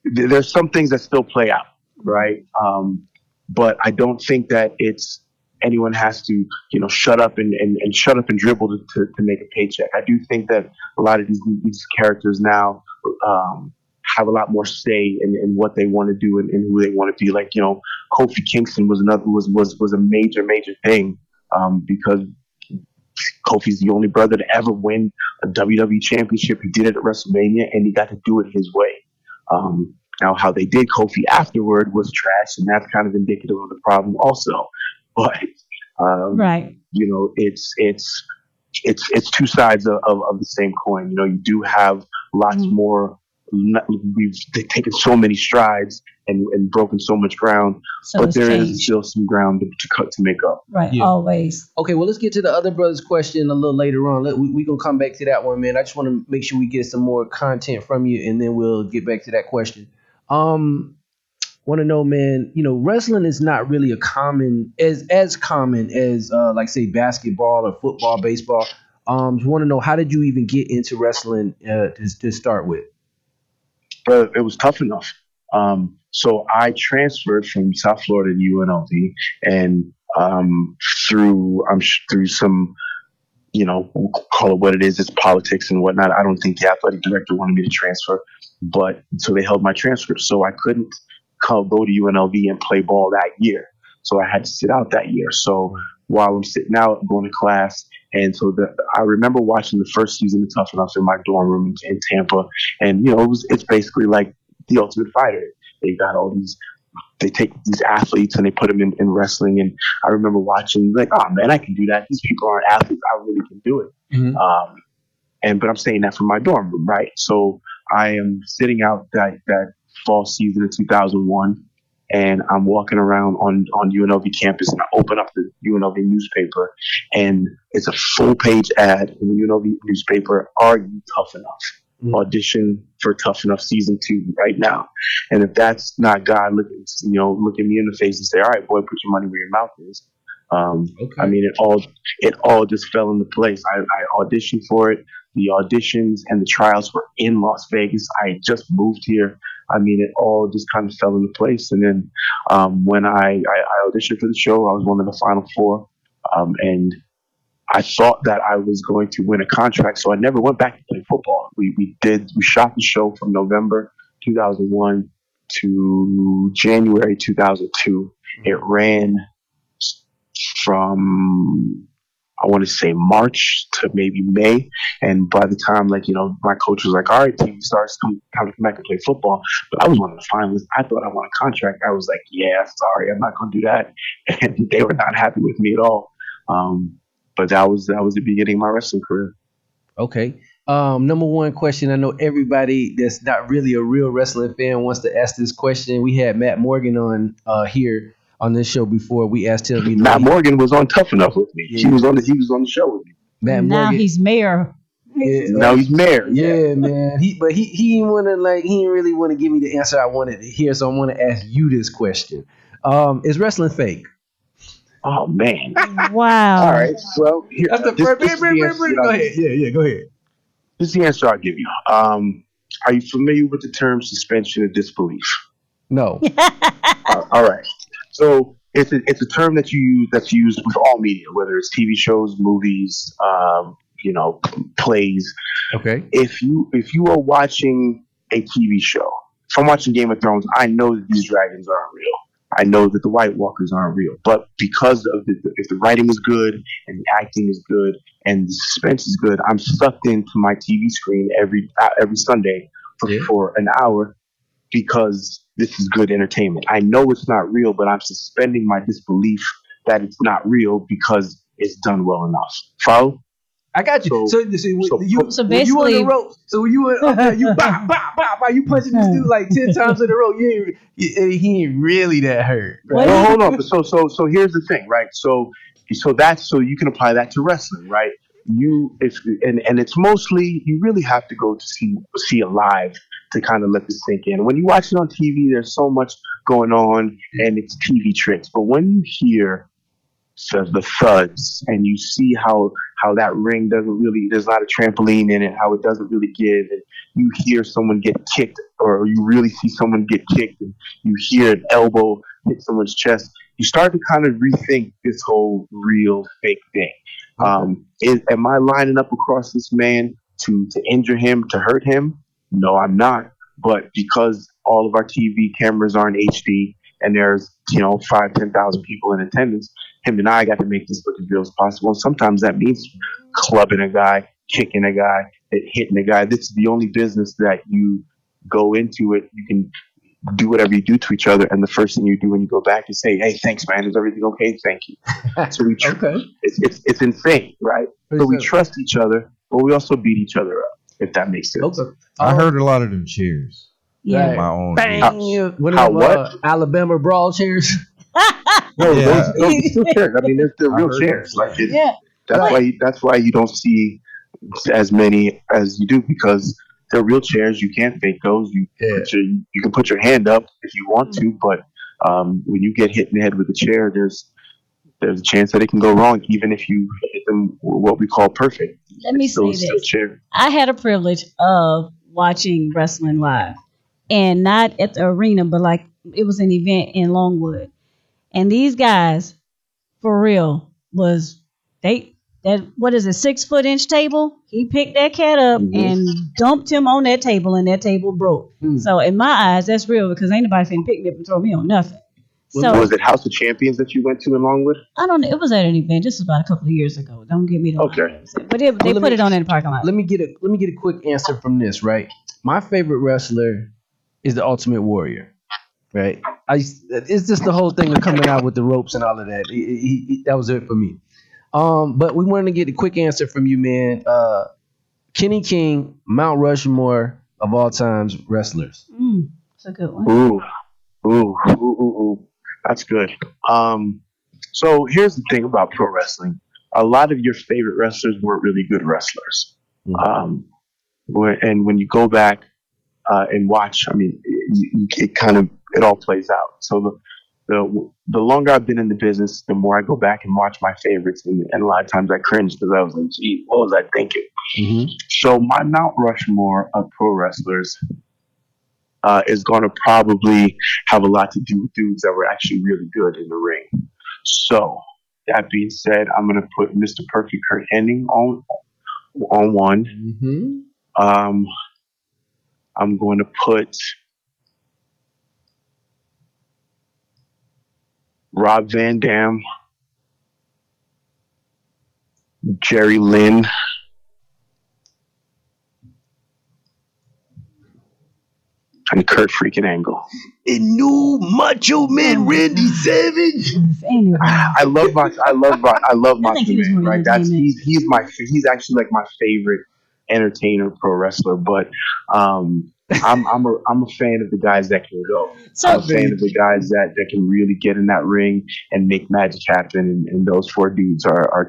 D: there's some things that still play out, right? But I don't think that anyone has to, shut up and dribble to make a paycheck. I do think that a lot of these characters now have a lot more say in what they want to do and who they want to be. Like, Kofi Kingston was a major thing, because Kofi's the only brother to ever win a WWE championship. He did it at WrestleMania, and he got to do it his way. Now, how they did Kofi afterward was trash, and that's kind of indicative of the problem also. But
B: right,
D: it's two sides of the same coin. You do have lots more. We've taken so many strides and broken so much ground, but there is still some ground to make up.
B: Right, yeah. Always.
A: Okay, well, let's get to the other brother's question a little later on. We're going to come back to that one, man. I just want to make sure we get some more content from you, and then we'll get back to that question. Want to know, man, wrestling is not really as common as like, say, basketball or football, baseball. Want to know, how did you even get into wrestling to start with?
D: but it was tough enough. So I transferred from South Florida to UNLV, and through some, we'll call it what it is. It's politics and whatnot. I don't think the athletic director wanted me to transfer, but so they held my transcript. So I couldn't go to UNLV and play ball that year. So I had to sit out that year. So while I'm sitting out, I'm going to class. And so I remember watching the first season of Tough Enough in my dorm room in Tampa. And, it's basically like The Ultimate Fighter. They take these athletes and they put them in wrestling. And I remember watching like, oh man, I can do that. These people aren't athletes. I really can do it. Mm-hmm. But I'm saying that from my dorm room, right? So I am sitting out that fall season of 2001, and I'm walking around on UNLV campus, and I open up the UNLV newspaper, and it's a full page ad in the UNLV newspaper. Are you tough enough? Audition for Tough Enough season 2 right now. And if that's not God looking me in the face and say, all right, boy, put your money where your mouth is. Okay. I mean, it all just fell into place. I auditioned for it. The auditions and the trials were in Las Vegas. I had just moved here. I mean, it all just kind of fell into place. And then when I auditioned for the show, I was one of the final 4. And I thought that I was going to win a contract, so I never went back to play football. We shot the show from November 2001 to January 2002. It ran from, I want to say, March to maybe May. And by the time, my coach was like, all right, TV stars, time to come back and play football. But I was one of the finalists. I thought I won a contract. I was like, yeah, sorry, I'm not going to do that. And they were not happy with me at all. But that was the beginning of my wrestling career.
A: Okay. Number one question. I know everybody that's not really a real wrestling fan wants to ask this question. We had Matt Morgan on here on this show before. We asked him.
D: Matt Morgan was on Tough Enough with me. Yeah. He was on the show with me.
A: Matt
B: now
A: Morgan.
B: He's mayor.
A: Yeah,
D: now he's mayor.
A: Yeah, man. He didn't really want to give me the answer I wanted to hear. So I want to ask you this question. Is wrestling fake?
D: Oh man!
B: Wow!
D: All right, well,
A: that's the first. Go ahead. Yeah, go ahead.
D: This is the answer I'll give you. Are you familiar with the term suspension of disbelief?
A: No.
D: All right. So it's a term that's used with all media, whether it's TV shows, movies, plays.
A: Okay.
D: If you are watching a TV show, if I'm watching Game of Thrones, I know that these dragons aren't real. I know that the White Walkers aren't real, but because of if the writing is good and the acting is good and the suspense is good, I'm sucked into my TV screen every Sunday for an hour because this is good entertainment. I know it's not real, but I'm suspending my disbelief that it's not real because it's done well enough. Follow?
A: I got you. So basically, you on the rope. So when you were up there, you you punching this dude like 10 times in a row. He ain't really that hurt.
D: Right? Well, hold on. So here's the thing, right? So you can apply that to wrestling, right? And it's mostly you really have to go to see it live to kind of let this sink in. When you watch it on TV, there's so much going on and it's TV tricks. But when you hear the thuds and you see how that ring there's not a trampoline in it, how it doesn't really give, and you hear someone get kicked or you really see someone get kicked and you hear an elbow hit someone's chest, you start to kind of rethink this whole real fake thing. Am I lining up across this man to injure him, to hurt him? No, I'm not. But because all of our TV cameras are in HD and there's 5,000-10,000 people in attendance, him and I got to make this look as real as possible. And sometimes that means clubbing a guy, kicking a guy, hitting a guy. This is the only business that you go into it. You can do whatever you do to each other, and the first thing you do when you go back is say, "Hey, thanks, man. Is everything okay? Thank you." So we it's insane, right? So we trust each other, but we also beat each other up. If that makes sense.
C: Okay. I heard a lot of them cheers.
B: Yeah.
C: My own.
A: Bang!
D: What?
A: Alabama brawl cheers.
D: No, those are still chairs. I mean, they're real chairs. That's why you don't see as many as you do, because they're real chairs. You can't fake those. You can put your hand up if you want to, but when you get hit in the head with a chair, there's a chance that it can go wrong, even if you hit them what we call perfect.
B: Let me say this. I had a privilege of watching wrestling live. and not at the arena, but like it was an event in Longwood. And these guys, for real, was they that what is it, 6 foot inch table? He picked that cat up and dumped him on that table, and that table broke. So in my eyes, that's real because ain't nobody finna pick me up and throw me on nothing. So
D: was it House of Champions that you went to in Longwood?
B: I don't know. It was at an event. This was about a couple of years ago. Don't get me to
D: Okay.
B: But they put it on in the parking lot.
A: Let me get a quick answer from this, right? My favorite wrestler is the Ultimate Warrior, right? It's just the whole thing of coming out with the ropes and all of that. That was it for me. But we wanted to get a quick answer from you, man. Kenny King, Mount Rushmore of all times wrestlers.
B: That's a good one.
D: Ooh. That's good. So here's the thing about pro wrestling. A lot of your favorite wrestlers weren't really good wrestlers. And when you go back and watch, I mean, it all plays out. So the longer I've been in the business, the more I go back and watch my favorites, and a lot of times I cringe because I was like, "Gee, what was I thinking?" So my Mount Rushmore of pro wrestlers is going to probably have a lot to do with dudes that were actually really good in the ring. So that being said, I'm going to put Mr. Perfect Kurt Hennig on one. I'm going to put Rob Van Dam, Jerry Lynn, and Kurt freaking Angle.
A: And new Macho Man Randy Savage.
D: I love Macho Man. Right? He's actually like my favorite entertainer pro wrestler. But I'm a fan of the guys that can go. I'm a fan of the guys that can really get in that ring and make magic happen. And those 4 dudes are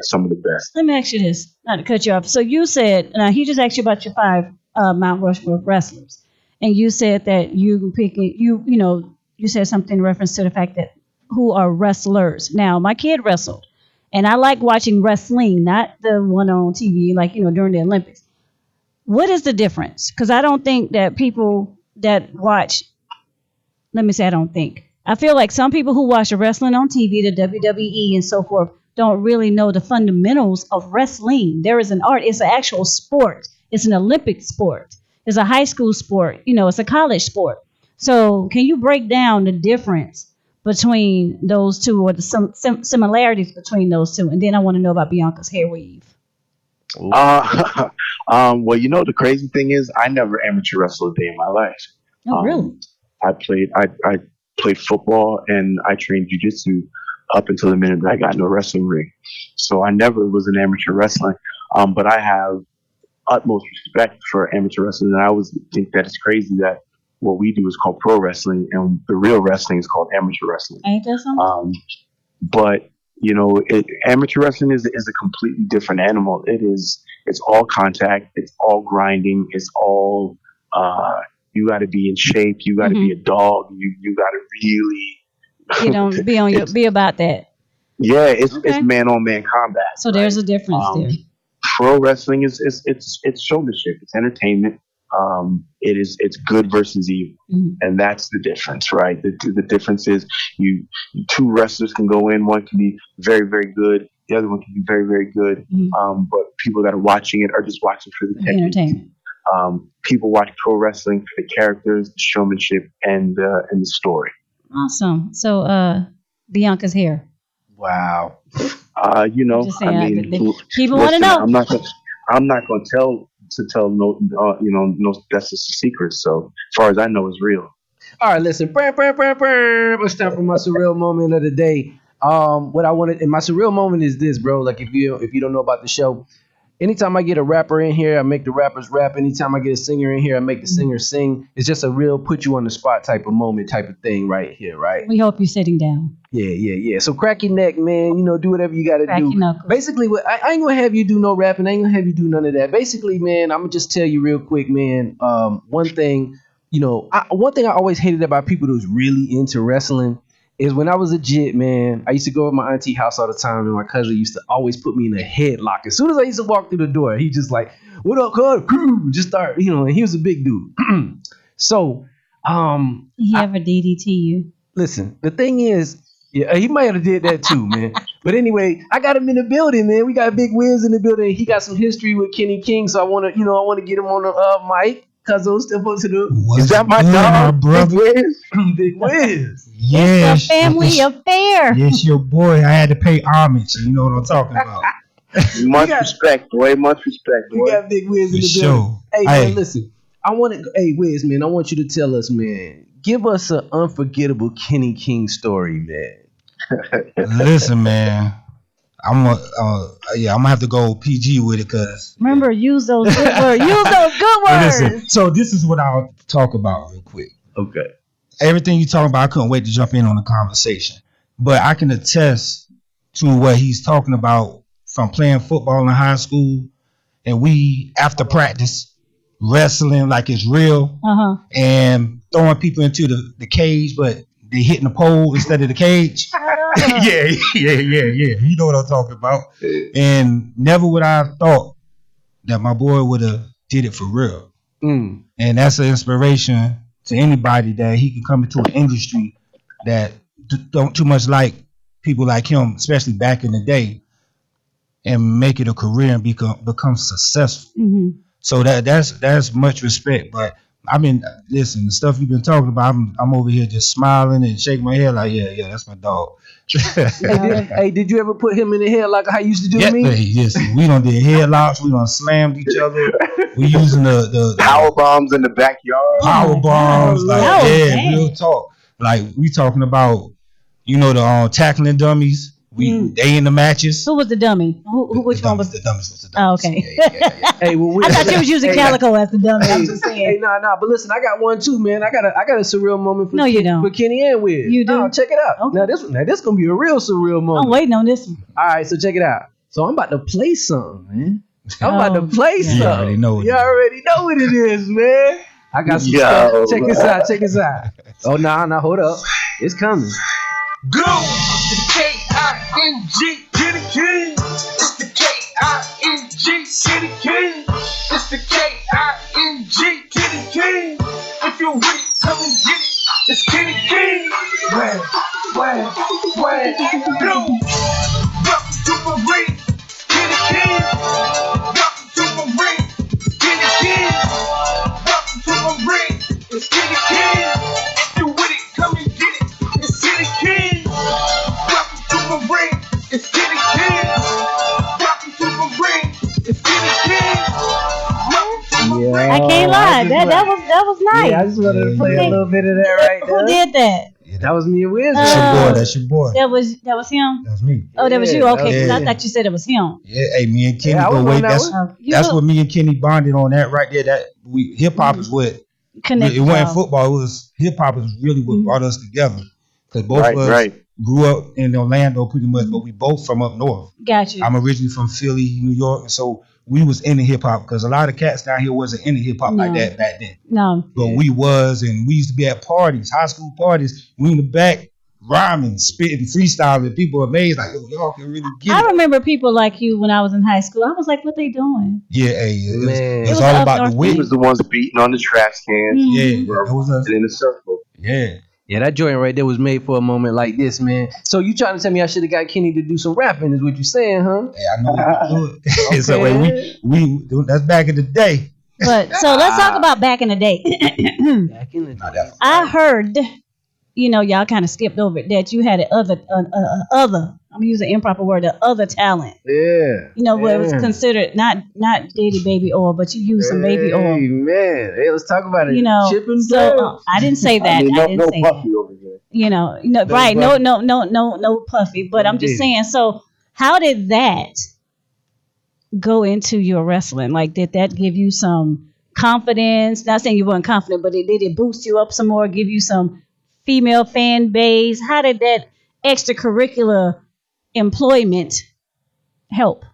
D: some of the best.
B: Let me ask you this, not to cut you off. So you said, now he just asked you about your 5 Mount Rushmore wrestlers, and you said that you pick it. You said something in reference to the fact that who are wrestlers. Now, my kid wrestled, and I like watching wrestling, not the one on TV, like during the Olympics. What is the difference? Because I don't think that people that watch. Let me say, I don't think. I feel like some people who watch the wrestling on TV, the WWE and so forth, don't really know the fundamentals of wrestling. There is an art. It's an actual sport. It's an Olympic sport. It's a high school sport. It's a college sport. So can you break down the difference between those two, or the similarities between those two? And then I want to know about Bianca's hair weave.
D: Well, the crazy thing is I never amateur wrestled a day in my life.
B: Oh, really?
D: I played football and I trained jiu-jitsu up until the minute that I got in a wrestling ring. So I never was an amateur wrestler. But I have utmost respect for amateur wrestling, and I always think that it's crazy that what we do is called pro wrestling and the real wrestling is called amateur wrestling.
B: Ain't that something?
D: But amateur wrestling is a completely different animal. It's all contact, it's all grinding, it's all you got to be in shape, you got to be a dog, you got to really
B: be about that.
D: Yeah, it's man on man combat.
B: So there's a difference there.
D: Pro wrestling is showmanship. It's entertainment. It's good versus evil, and that's the difference, right? The difference is you 2 wrestlers can go in. One can be very, very good. The other one can be very, very good. But people that are watching it are just watching for the
B: entertainment.
D: People watch pro wrestling for the characters, the showmanship, and the story.
B: Awesome. So Bianca's hair.
A: Wow.
B: People want to know.
D: I'm not going to tell no, that's just a secret. So as far as I know, it's real.
A: All right, listen. It's time for my surreal moment of the day. What I wanted, and my surreal moment is this, bro. Like if you don't know about the show, anytime I get a rapper in here, I make the rappers rap. Anytime I get a singer in here, I make the singer sing. It's just a real put you on the spot type of moment type of thing right here, right?
B: We hope you're sitting down.
A: Yeah. So crack your neck, man. Do whatever you got to do. Basically, I ain't going to have you do no rapping. I ain't going to have you do none of that. Basically, man, I'm going to just tell you real quick, man. One thing I always hated about people who's really into wrestling is when I was a jit, man, I used to go to my auntie house all the time, and my cousin used to always put me in a headlock. As soon as I used to walk through the door, he just like, what up, cuz? Just start, and he was a big dude. So,
B: He ever DDT you?
A: listen, the thing is, yeah, he might have did that too, man. But anyway, I got him in the building, man. We got Big Wiz in the building. He got some history with Kenny King, so I want to get him on the mic. Cuzzo, step up to the.
J: Is that my dog, brother?
A: Big Wiz.
J: Yes,
B: It's a family affair.
J: Yes, your boy. I had to pay homage. You know what I'm talking about.
D: Much respect, boy. Much respect, boy.
A: We got Big Wiz in the building. Hey, man, listen. Hey, Wiz, man, I want you to tell us, man. Give us an unforgettable Kenny King story, man.
J: Listen, man. I'm gonna have to go PG with it, cause
B: remember, use those good words. Use those good words.
J: Listen, so this is what I'll talk about real quick.
A: Okay.
J: Everything you talking about, I couldn't wait to jump in on the conversation. But I can attest to what he's talking about from playing football in high school, and we after practice wrestling like it's real, and throwing people into the cage, but they hitting the pole instead of the cage. Yeah. You know what I'm talking about. And never would I have thought that my boy would have did it for real. And that's an inspiration to anybody that he can come into an industry that don't too much like people like him, especially back in the day, and make it a career and become successful. So that's much respect. But I mean, listen, the stuff you've been talking about, I'm over here just smiling and shaking my head like, yeah, that's my dog.
A: Hey, did you ever put him in the head like how you used to do me?
J: Yes, we done did headlocks, we done slammed each other. We using the
D: power bombs in the backyard.
J: Power bombs, real talk. Like we talking about, the tackling dummies. They in the matches.
B: Who was the dummy? Which one was
J: the dummies? Was the
B: Oh,
J: dummies.
B: okay.
J: Yeah.
A: Hey, well,
B: I thought you was using Calico as the dummy. I'm just saying.
A: Hey, nah. But listen, I got one too, man. I got a surreal moment for
B: you don't.
A: For Kenny and Wiz.
B: You do.
A: No, check it out.
B: Okay.
A: Now this gonna be a real surreal moment.
B: I'm waiting on this one.
A: All right, so check it out. So I'm about to play something, man. I'm about to play something.
J: You already know
A: You already know what it is, man. I got some stuff. Check this out. Oh, nah, hold up. It's coming.
F: Go! It's the K-I-N-G, Kenny King. It's the K-I-N-G, Kenny King. It's the K-I-N-G, Kenny King. If you're with it, come and get it. It's Kenny King. Where? Go! Welcome to my ring, Kenny King. Welcome to my ring, Kenny King. Welcome to my ring, it's Kenny King. If you're with it, come and get it. It's Kenny King. Welcome to my ring. It's Kenny King. Welcome to my ring. It's Kenny King. Welcome to my ring.
B: I can't lie. That was nice.
A: Yeah, I just wanted to play a little bit of that right there.
B: Who did that?
A: That was me and Wiz.
J: That's your boy.
B: That was him.
J: That was me.
B: Oh, that was you. Okay, because
J: Yeah.
B: I thought you said it was him.
J: Yeah, hey, me and Kenny
A: Yeah, I
J: go
A: was
J: way.
A: on that
J: That's
A: one.
J: that's what me and Kenny bonded on that right there. That we hip hop is what
B: Connected.
J: it wasn't football. It was hip hop is really what brought us together. Because both of us grew up in Orlando pretty much, but we both from up north.
B: Got you.
J: I'm originally from Philly, New York, and so we was into hip hop because a lot of cats down here wasn't into hip hop like that back then.
B: No.
J: But we was, and we used to be at parties, high school parties. We in the back rhyming, spitting, freestyling. People were amazed, like, yo, y'all can really get
B: I
J: it.
B: remember people like you when I was in high school. I was like, what they doing?
J: Yeah, hey, it
A: Man.
J: was all about the
D: We
J: wit.
D: was the ones beating on the trash cans.
J: Yeah, that was us.
D: And in the circle.
J: Yeah.
A: Yeah, that joint right there was made for a moment like this, man. So you trying to tell me I should have got Kenny to do some rapping is what you saying, huh?
J: Hey, I know we can do it. So we that's back in the day.
B: But so let's talk about back in the day.
A: Back in the
J: Not
A: day.
J: that
B: I heard, y'all kind of skipped over it, that you had an other, I'm gonna use an improper word, the other talent.
A: Yeah.
B: Where it was considered not Daddy baby oil, but you used some baby oil.
A: Hey, man. Hey, let's talk about it. Chip and
B: So
A: Dale.
B: I didn't say that.
D: I mean,
B: I didn't say
D: puffy
B: that.
D: over here.
B: Right? No puffy. But I'm just saying. So how did that go into your wrestling? Like, did that give you some confidence? Not saying you weren't confident, but did it boost you up some more? Give you some female fan base? How did that extracurricular employment help?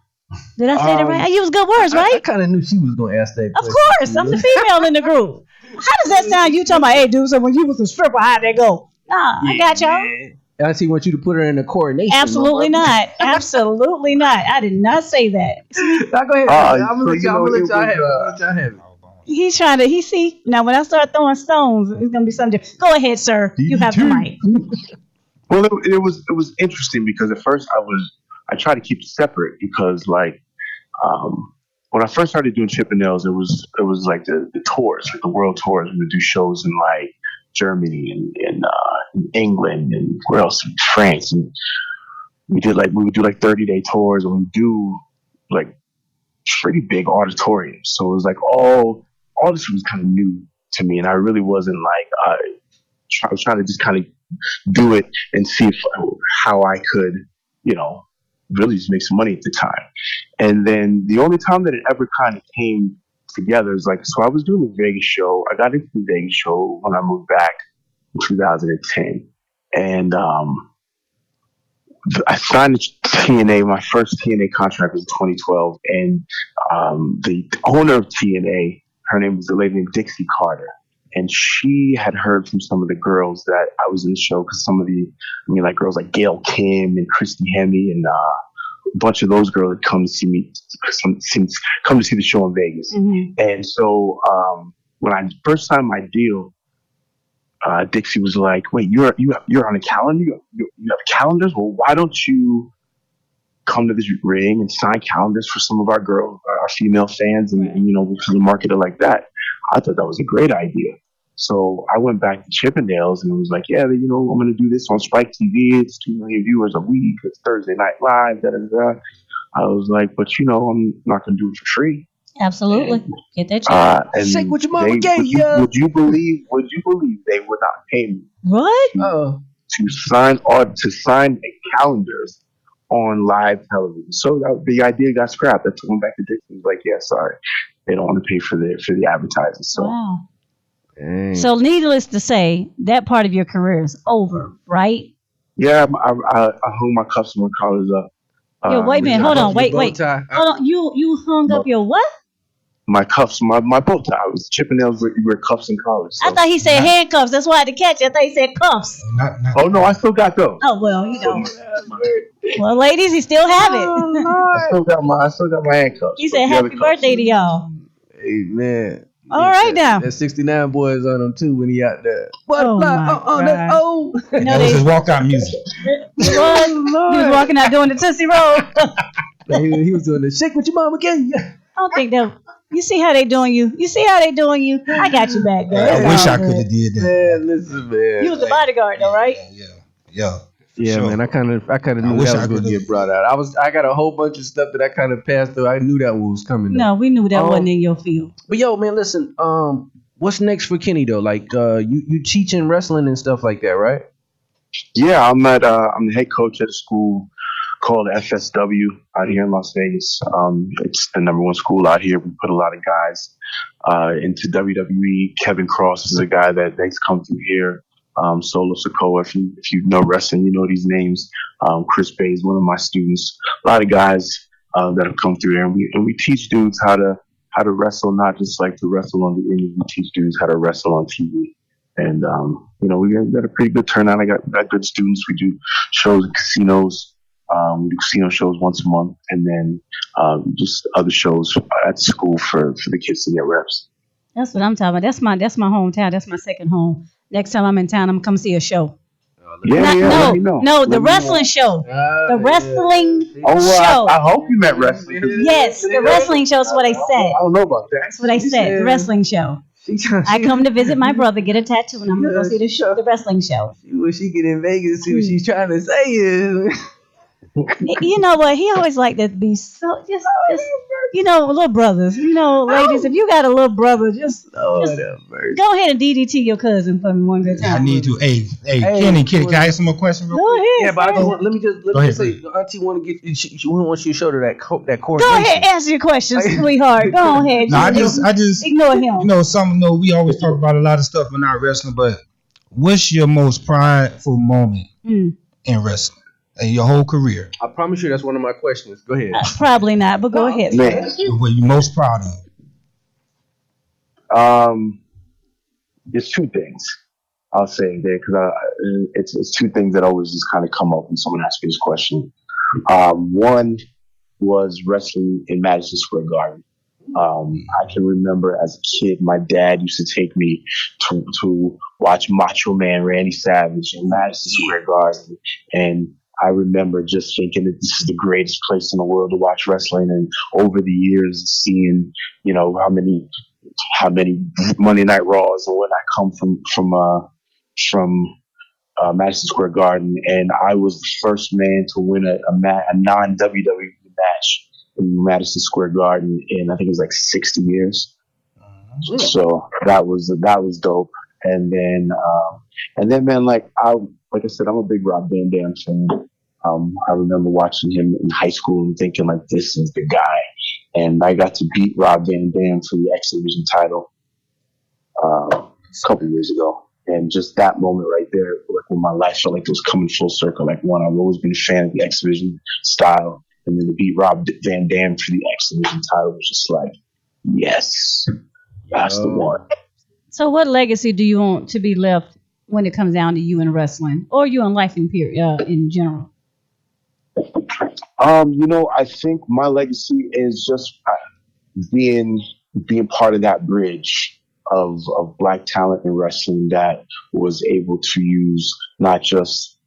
B: Did I say that right? I used good words, right?
A: I kind of knew she was going to ask that
B: Of
A: question.
B: course, I'm the female in the group. How does that sound? You talking about, hey, dude, so when you was a stripper, how'd that go? Nah, I got y'all.
A: Man. Auntie wants you to put her in a coronation.
B: Absolutely not. Absolutely not. I did not say that.
A: Now go ahead. I'm gonna let y'all have it. I'm gonna let y'all have it.
B: He's trying to. He see now. When I start throwing stones, it's gonna be something different. Go ahead, sir. You have the mic.
D: Well, it was interesting because at first I tried to keep it separate because like when I first started doing Chippendales, it was like the tours, like the world tours. We would do shows in like Germany and in England and where else? France. And we would do like 30-day tours, and we do like pretty big auditoriums. So it was like all this was kind of new to me, and I really wasn't like I was trying to just kind of do it and see how I could, really just make some money at the time. And then the only time that it ever kind of came together is like, so I was doing the Vegas show. I got into the Vegas show when I moved back in 2010. And I signed TNA. My first TNA contract was in 2012. And the owner of TNA, her name was a lady named Dixie Carter. And she had heard from some of the girls that I was in the show because like girls like Gail Kim and Christy Hemme and a bunch of those girls had come to see me, come to see the show in Vegas. Mm-hmm. And so when I first signed my deal, Dixie was like, "Wait, you're on a calendar? You have calendars? Well, why don't you come to this ring and sign calendars for some of our girls, our female fans, and we'll kind of market it like that." I thought that was a great idea. So I went back to Chippendales and it was like, yeah, I'm going to do this on Spike TV. It's 2 million viewers a week. It's Thursday Night Live. Da, da, da. I was like, but I'm not going to do it for free.
B: Absolutely. Get that check.
D: And
A: shake what your mama gave you.
D: Would you believe they would not pay me?
B: What?
D: To sign calendars on live television. So the idea got scrapped. That's went back to Dixon. Was like, yeah, sorry, they don't want to pay for the advertising. So,
B: wow. Dang. So, needless to say, that part of your career is over, right?
D: Yeah, I hung my customer collars up.
B: Yo, wait a minute. Hold on. Wait. Hold on. You hung up your what?
D: My cuffs, my bow tie. It was Chippendales. We wear cuffs and collars. So.
B: I thought he said handcuffs. That's why I had to catch it. I thought he said cuffs.
D: Oh no, I still got those.
B: Oh well, well, ladies, he still have it.
D: I still got my handcuffs.
B: He said happy birthday to y'all.
A: Hey man.
B: All right now.
A: That 69 boys on him too when he out there.
J: That was his walkout music.
B: He was walking out doing the Tootsie Roll.
A: he was doing the shake with your mama gave you.
B: I don't think that. You see how they doing you? I got you back, girl.
J: I wish I could have did that.
A: Man, listen, man.
B: You was the bodyguard though, right?
J: Yeah.
A: Yeah, sure. Man, I kind of knew that was going to get brought out. I got a whole bunch of stuff that I kind of passed through. I knew that was coming.
B: No, we knew that wasn't in your field.
A: But yo, man, listen. What's next for Kenny though? Like, you teaching wrestling and stuff like that, right?
D: Yeah, I'm the head coach at a school called FSW out here in Las Vegas. It's the #1 school out here. We put a lot of guys into WWE. Kevin Cross is a guy that's come through here. Solo Sokoa, if you know wrestling, you know these names. Chris Bay is one of my students. A lot of guys that have come through there, and we teach dudes how to wrestle, not just like to wrestle on the indie. We teach dudes how to wrestle on TV. And we got a pretty good turnout. I got good students. We do shows in casinos. We do casino shows once a month, and then just other shows at the school for the kids to get reps.
B: That's what I'm talking about. That's my hometown. That's my second home. Next time I'm in town, I'm gonna come see a show. No, the wrestling show. The wrestling show.
D: I hope you meant wrestling.
B: Yes, the wrestling show is what I said.
D: I don't know about that.
B: That's what I said. The wrestling show. I come to visit my brother, get a tattoo, and I'm gonna go see the wrestling show.
A: When she get in Vegas, see what she's trying to say is.
B: You know what? He always liked to be so just little brothers. Ladies, if you got a little brother, just go ahead and DDT your cousin for me one good time.
J: I need to. Hey, Kenny, can I ask some more questions?
B: Go ahead.
A: Yeah, but let me just say, Auntie want to get. She wants you to show her that coordination.
B: Go ahead, answer your questions, sweetheart. Go ahead.
J: No, I just
B: ignore him.
J: We always talk about a lot of stuff when not wrestling, but what's your most prideful moment in wrestling? In your whole career?
A: I promise you that's one of my questions. Go ahead.
B: Probably not, but go ahead.
J: What you most proud
D: of? There's two things. I'll say it there because it's two things that always just kind of come up when someone asks me this question. One was wrestling in Madison Square Garden. I can remember as a kid, my dad used to take me to watch Macho Man Randy Savage in Madison Square Garden, and I remember just thinking that this is the greatest place in the world to watch wrestling. And over the years, seeing how many Monday Night Raws and whatnot come from Madison Square Garden, and I was the first man to win a non WWE match in Madison Square Garden in I think it was like 60 years. So that was dope. And then man, like I said, I'm a big Rob Van Dam fan. I remember watching him in high school and thinking like, this is the guy. And I got to beat Rob Van Dam for the X Division title a couple years ago. And just that moment right there, like when my life felt like it was coming full circle. Like one, I've always been a fan of the X Division style, and then to beat Rob Van Dam for the X Division title was just like, yes, that's the one.
B: So, what legacy do you want to be left when it comes down to you in wrestling, or you in life in general?
D: I think my legacy is just being part of that bridge of Black talent in wrestling that was able to use not just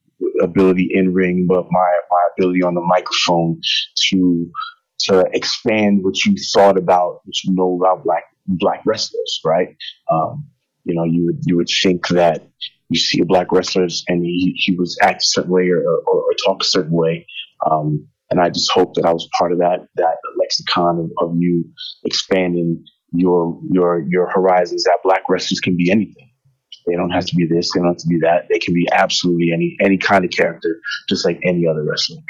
D: ability in ring, but my ability on the microphone to expand what you thought about, what you know about black wrestlers, right? You would think that you see a black wrestler and he was act a certain way or talk a certain way. And I just hope that I was part of that lexicon of you expanding your horizons, that black wrestlers can be anything. They don't have to be this, they don't have to be that. They can be absolutely any kind of character, just like any other wrestler.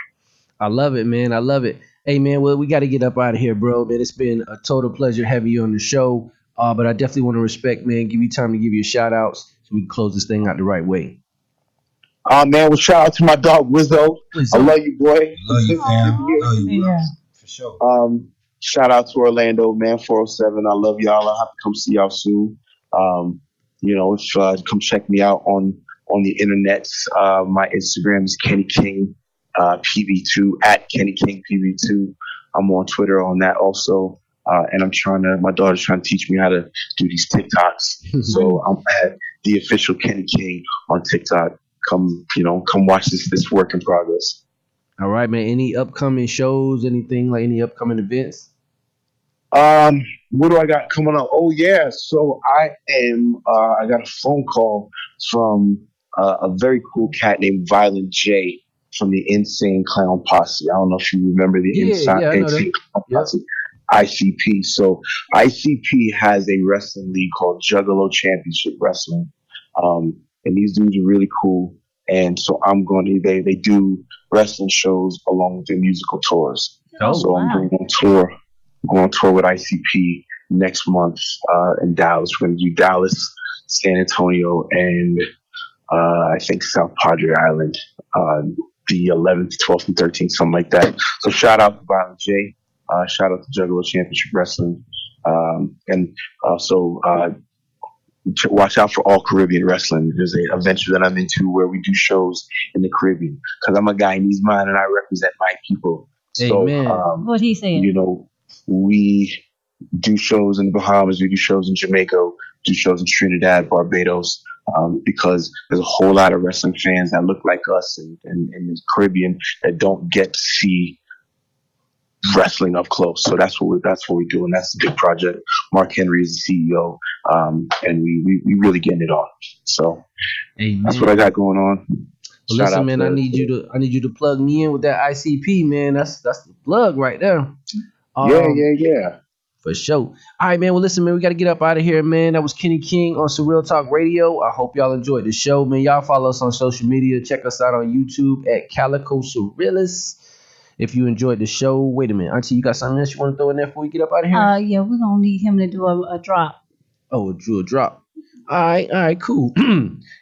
A: I love it, man. I love it. Hey, man, well, we got to get up out of here, bro. Man, it's been a total pleasure having you on the show. But I definitely want to respect, man, give you time to give you shout outs so we can close this thing out the right way.
D: Man, well, shout out to my dog Wizzo. I love you, boy.
J: Love you, fam. Love you, bro. For sure.
D: Shout out to Orlando, man, 407. I love y'all. I'll have to come see y'all soon. Come check me out on the internet. My Instagram is Kenny King PV2 at Kenny King PV2. I'm on Twitter on that also. And my daughter's trying to teach me how to do these TikToks. So I'm at the official Kenny King on TikTok. Come watch this work in progress.
A: All right, man. Any upcoming shows, anything like any upcoming events?
D: What do I got coming up? Oh yeah. So I got a phone call from a very cool cat named Violent J from the Insane Clown Posse. I don't know if you remember the Insane Clown Posse. ICP. So ICP has a wrestling league called Juggalo Championship Wrestling. And these dudes are really cool. And so I'm they do wrestling shows along with their musical tours. I'm going on tour with ICP next month in Dallas. We're going to do Dallas, San Antonio, and I think South Padre Island, the 11th, 12th, and 13th, something like that. So shout out to Violent J. Shout out to Juggalo Championship Wrestling. And also watch out for All Caribbean Wrestling. There's a venture that I'm into where we do shows in the Caribbean because I'm a guy in these mine and I represent my people. So,
B: what he saying?
D: We do shows in the Bahamas, we do shows in Jamaica, do shows in Trinidad, Barbados, because there's a whole lot of wrestling fans that look like us in the Caribbean that don't get to see wrestling up close. So that's what we do, and that's the big project. Mark Henry is the CEO, and we really getting it on. So that's what I got going on.
A: Well, listen, man, I need you to plug me in with that ICP, man. That's the plug right there.
D: Yeah.
A: For sure. All right, man. Well, listen, man, we got to get up out of here, man. That was Kenny King on Surreal Talk Radio. I hope y'all enjoyed the show, man. Y'all follow us on social media. Check us out on YouTube at Calico Surrealist. If you enjoyed the show, wait a minute. Auntie, you got something else you want to throw in there before we get up out of here?
B: Yeah, we're going to need him to do a drop.
A: Oh, a drop. All right, cool.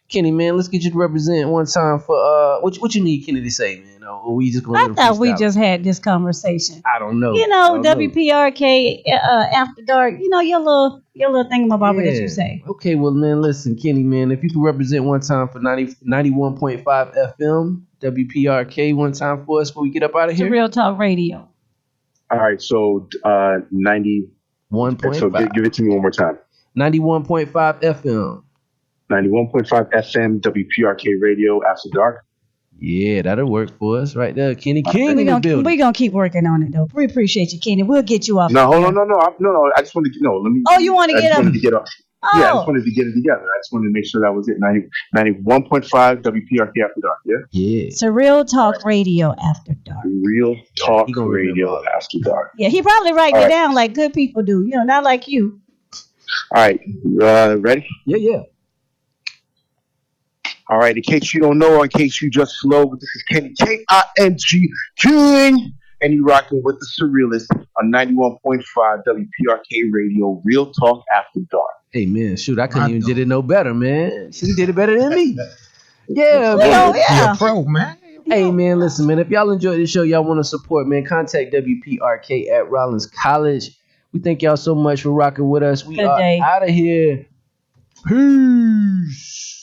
A: Kenny, man, let's get you to represent one time for what you need Kenny to say, man. Or we just gonna
B: I
A: let him
B: thought we
A: freestyle?
B: just had this conversation.
A: I don't know.
B: You
A: I
B: know,
A: don't know.
B: WPRK After Dark. You know your little thingamabobber that you say.
A: Okay, well, man, listen, Kenny, man, if you could represent one time for 91.5 FM, WPRK one time for us before we get up out of
B: It's a
A: here.
B: Real Talk Radio.
K: All right, so 90.
A: 1.5.
K: So give it to me one more time.
A: 91.5 FM.
K: 91.5 FM, WPRK Radio, After Dark.
A: Yeah, that'll work for us right there. Kenny King in the building.
B: We're going to keep working on it, though. We appreciate you, Kenny. We'll get you off.
K: No, hold on, no. I just wanted to let me.
B: Oh, you want to get up?
K: Wanted to get up.
B: Oh.
K: Yeah, I just wanted to get it together. I just wanted to make sure that was it. 91.5 WPRK After Dark. Yeah.
A: Yeah.
B: It's a Real Talk Radio After Dark.
K: Real Talk Radio After Dark.
B: Yeah, he probably writing
K: All
B: it
K: right.
B: down like good people do. You know, not like you.
K: All right, ready?
A: Yeah.
K: All right, in case you don't know, or in case you just slow, this is Kenny King, King, and you rocking with the Surrealist on 91.5 WPRK Radio, Real Talk After Dark.
A: Hey, man, shoot, I couldn't even did it no better, man. She did it better than me. Yeah, man.
J: You're a pro, man.
A: Hey, man, listen, man, if y'all enjoyed the show, y'all want to support, man, contact WPRK at Rollins College. We thank y'all so much for rocking with us. We
B: Good
A: are
B: day.
A: out of here. Peace.